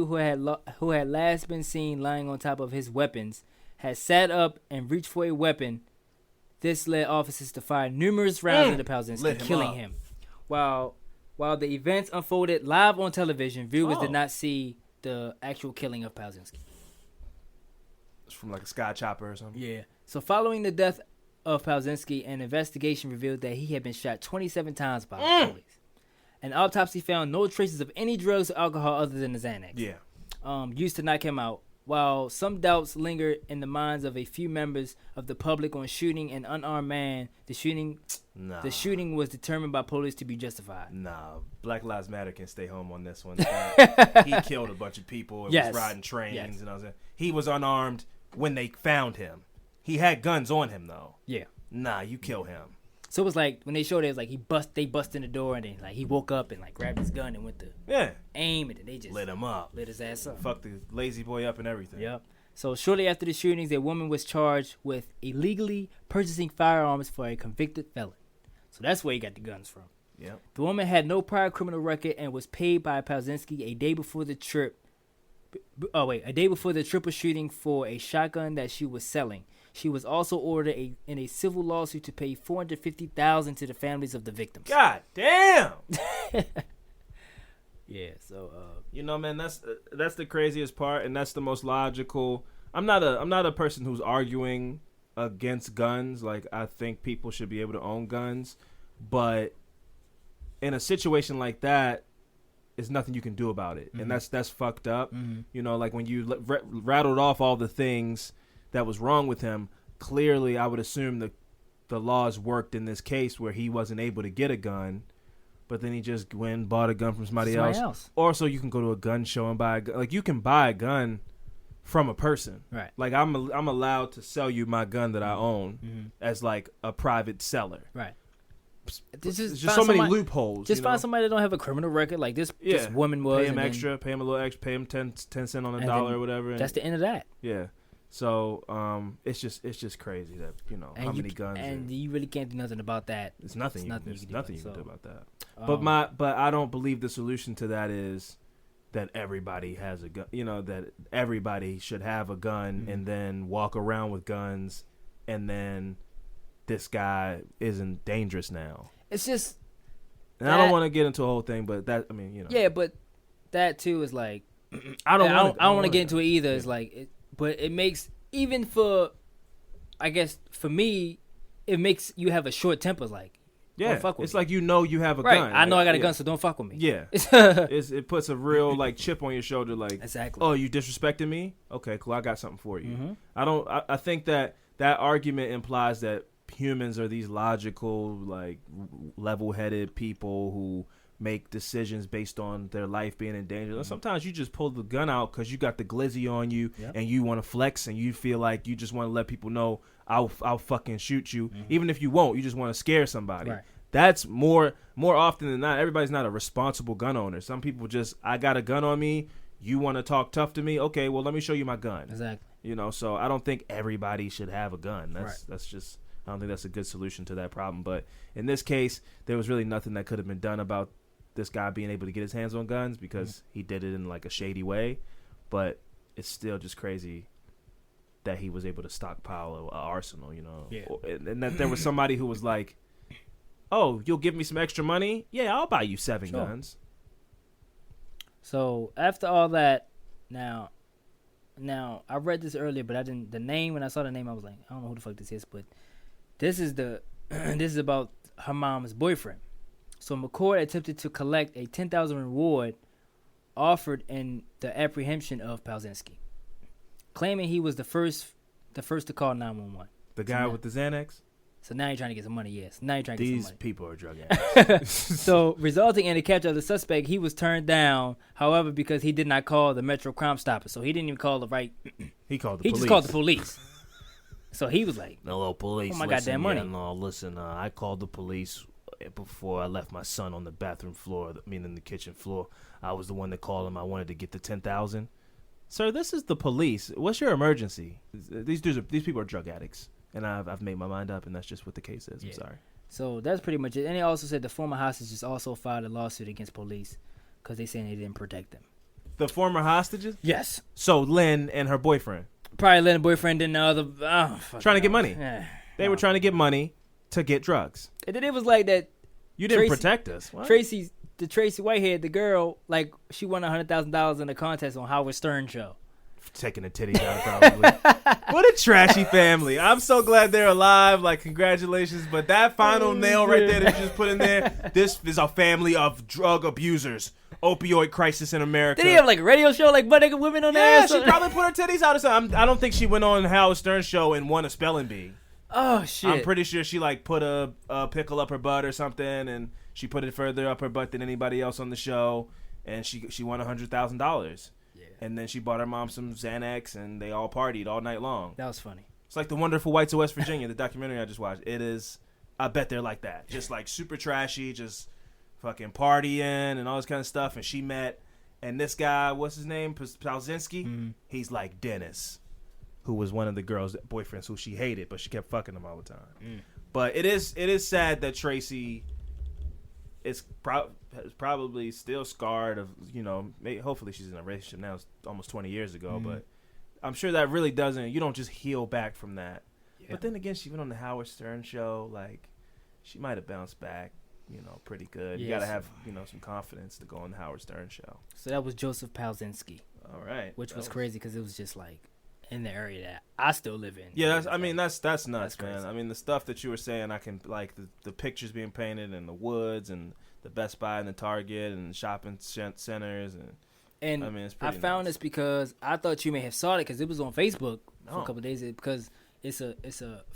who had last been seen lying on top of his weapons, had sat up and reached for a weapon. This led officers to fire numerous rounds into Palzinski, killing him. While the events unfolded live on television, viewers did not see the actual killing of Palzinski. It's from like a sky chopper or something. Yeah. So following the death of Palzinski, an investigation revealed that he had been shot 27 times by the police. An autopsy found no traces of any drugs or alcohol other than the Xanax. Yeah. Used to knock him out. while some doubts linger in the minds of a few members of the public on shooting an unarmed man, the shooting was determined by police to be justified. Nah, Black Lives Matter can stay home on this one. He killed a bunch of people and was riding trains, and I was like, he was unarmed when they found him. He had guns on him though. Yeah. Nah, you kill him. So it was like when they showed it, was like they bust in the door and then like he woke up and like grabbed his gun and went to aim and then they just lit him up, lit his ass up, fucked the lazy boy up and everything. Yep. So shortly after the shootings, a woman was charged with illegally purchasing firearms for a convicted felon. So that's where he got the guns from. Yep. The woman had no prior criminal record and was paid by Palczynski a day before the triple shooting for a shotgun that she was selling. She was also ordered in a civil lawsuit to pay $450,000 to the families of the victims. God damn. Yeah, so you know, man, that's the craziest part, and that's the most logical. I'm not a person who's arguing against guns. Like, I think people should be able to own guns, but in a situation like that, there's nothing you can do about it, and that's fucked up. You know, like when you rattled off all the things that was wrong with him, clearly I would assume the laws worked in this case where he wasn't able to get a gun, but then he just went and bought a gun from somebody else. Or so you can go to a gun show and buy a gun. Like, you can buy a gun from a person. Right. Like, I'm allowed to sell you my gun that I own as like a private seller. Right. There's just so many loopholes. Just find somebody that don't have a criminal record like this woman was. Pay him extra, pay him a little extra, pay him 10 cents on a dollar or whatever. That's the end of that. Yeah. So it's just crazy that, you know, how many guns. And you really can't do nothing about that. It's nothing. There's nothing you can do about that. But I don't believe the solution to that is that everybody has a gun. You know, that everybody should have a gun and then walk around with guns, and then this guy isn't dangerous now. It's just. And I don't want to get into a whole thing, but that, I mean, you know. Yeah, but that too is like. I don't want to get into it either. Yeah. It's like. But it makes, even for, I guess, for me, it makes you have a short temper. Like, don't fuck with it's me. like, you know, you have a gun. I know I got a gun, so don't fuck with me. Yeah. It puts a real, like, chip on your shoulder. Like, exactly. Oh, you disrespecting me? Okay, cool. I got something for you. I think that argument implies that humans are these logical, like, level-headed people who make decisions based on their life being in danger. Sometimes you just pull the gun out because you got the glizzy on you and you want to flex and you feel like you just want to let people know I'll fucking shoot you. Even if you won't, you just want to scare somebody. Right. That's more often than not. Everybody's not a responsible gun owner. Some people just, I got a gun on me. You want to talk tough to me? Okay, well, let me show you my gun. Exactly. You know, so I don't think everybody should have a gun. That's just, I don't think that's a good solution to that problem. But in this case, there was really nothing that could have been done about this guy being able to get his hands on guns because he did it in like a shady way. But it's still just crazy that he was able to stockpile an arsenal, you know. Yeah. And that there was somebody who was like, oh, you'll give me some extra money? Yeah, I'll buy you 7 guns. So after all that, now I read this earlier, but I didn't. The name, when I saw the name, I was like, I don't know who the fuck this is, but this is this is about her mom's boyfriend. So McCord attempted to collect a $10,000 reward offered in the apprehension of Palczynski, claiming he was the first to call 911. The guy with the Xanax? So now you're trying to get some money, yes. Now you're trying to get some money. These people are drug addicts. So, resulting in the capture of the suspect, he was turned down, however, because he did not call the Metro Crime Stopper. So he didn't even call the right... He called the police. He just called the police. So he was like... Hello, police. Oh, my goddamn money. Yeah, no, listen, I called the police before I left my son on the bathroom floor, meaning the kitchen floor. I was the one that called him. I wanted to get the $10,000. Sir, this is the police. What's your emergency? These people are drug addicts. And I've made my mind up, and that's just what the case is. I'm sorry. So that's pretty much it. And he also said the former hostages also filed a lawsuit against police because they saying they didn't protect them. The former hostages? Yes. So Lynn and her boyfriend? Probably Lynn and boyfriend and the other... trying to get money. They were trying to get money to get drugs. And then it was like that... You didn't protect us. What? Tracy Whitehead, the girl, like, she won $100,000 in a contest on Howard Stern show. taking the titties out, probably. What a trashy family. I'm so glad they're alive. Like, congratulations. But that final nail right there that you just put in there, this is a family of drug abusers. Opioid crisis in America. Did he have like a radio show like butt naked women on there? Yeah, she probably put her titties out or something. I don't think she went on Howard Stern show and won a spelling bee. Oh, shit. I'm pretty sure she like put a pickle up her butt or something, and she put it further up her butt than anybody else on the show, and she won $100,000. Yeah. And then she bought her mom some Xanax, and they all partied all night long. That was funny. It's like The Wonderful Whites of West Virginia, the documentary I just watched. It is, I bet they're like that. Just like super trashy, just fucking partying and all this kind of stuff. And she met, and this guy, what's his name? Palzinski? Mm-hmm. He's like Dennis, who was one of the girls' boyfriends who she hated, but she kept fucking him all the time. Mm. But it is sad that Tracy is probably still scarred of, you know, hopefully she's in a relationship now. It's almost 20 years ago, but I'm sure that really you don't just heal back from that. Yeah. But then again, she went on the Howard Stern show. Like, she might have bounced back, you know, pretty good. Yes. You got to have, you know, some confidence to go on the Howard Stern show. So that was Joseph Palzinski. All right. Which was crazy because it was just like in the area that I still live in. Yeah, that's nuts, man. I mean, the stuff that you were saying, I can, like, the pictures being painted in the woods and the Best Buy and the Target and shopping centers. And I mean, it's pretty found this because I thought you may have saw it because it was on Facebook for a couple of days. Because it's a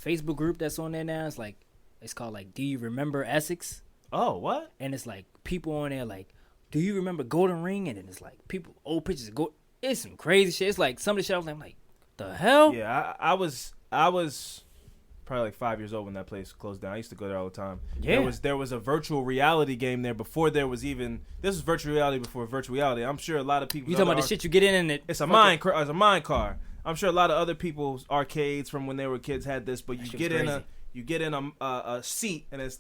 Facebook group that's on there now. It's called, like, Do You Remember Essex? Oh, what? And it's, like, people on there, like, do you remember Golden Ring? And then it's, like, old pictures of gold. It's some crazy shit. It's, like, some of the shit I was like, the hell? Yeah, I was probably like 5 years old when that place closed down. I used to go there all the time. Yeah. There was a virtual reality game there before there was even. This was virtual reality before virtual reality. I'm sure a lot of people. You talking about the shit you get in and it's a mine car. I'm sure a lot of other people's arcades from when they were kids had this, but you get in a seat and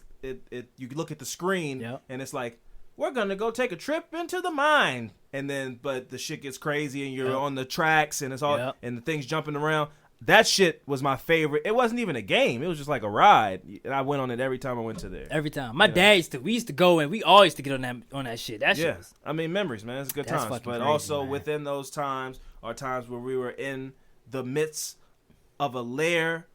you look at the screen and it's like, we're gonna go take a trip into the mine, and then but the shit gets crazy and you're on the tracks and it's all and the things jumping around. That shit was my favorite. It wasn't even a game. It was just like a ride, and I went on it every time I went to there. Every time, my dad used to go, and we all used to get on that shit. That shit. Was, I mean, memories, man. It's good times, but crazy, also man. Within those times are times where we were in the midst of a lair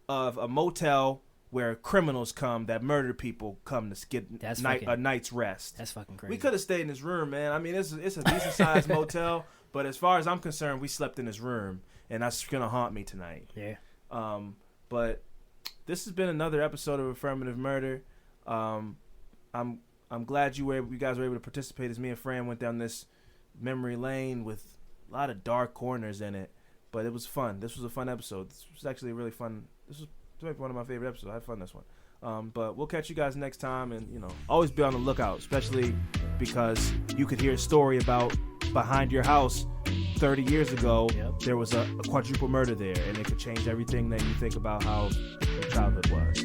of a motel where criminals that murder people come to get a night's rest. That's fucking crazy. We could have stayed in this room, man. I mean, it's a decent sized motel, but as far as I'm concerned, we slept in this room, and that's gonna haunt me tonight. Yeah. But this has been another episode of Affirmative Murder. I'm glad you guys were able to participate as me and Fran went down this memory lane with a lot of dark corners in it, but it was fun. This was a fun episode. This was actually really fun. This was one of my favorite episodes. I had fun this one. But we'll catch you guys next time, and you know, always be on the lookout, especially because you could hear a story about behind your house 30 years ago. Yep. There was a quadruple murder there, and it could change everything that you think about how your childhood was.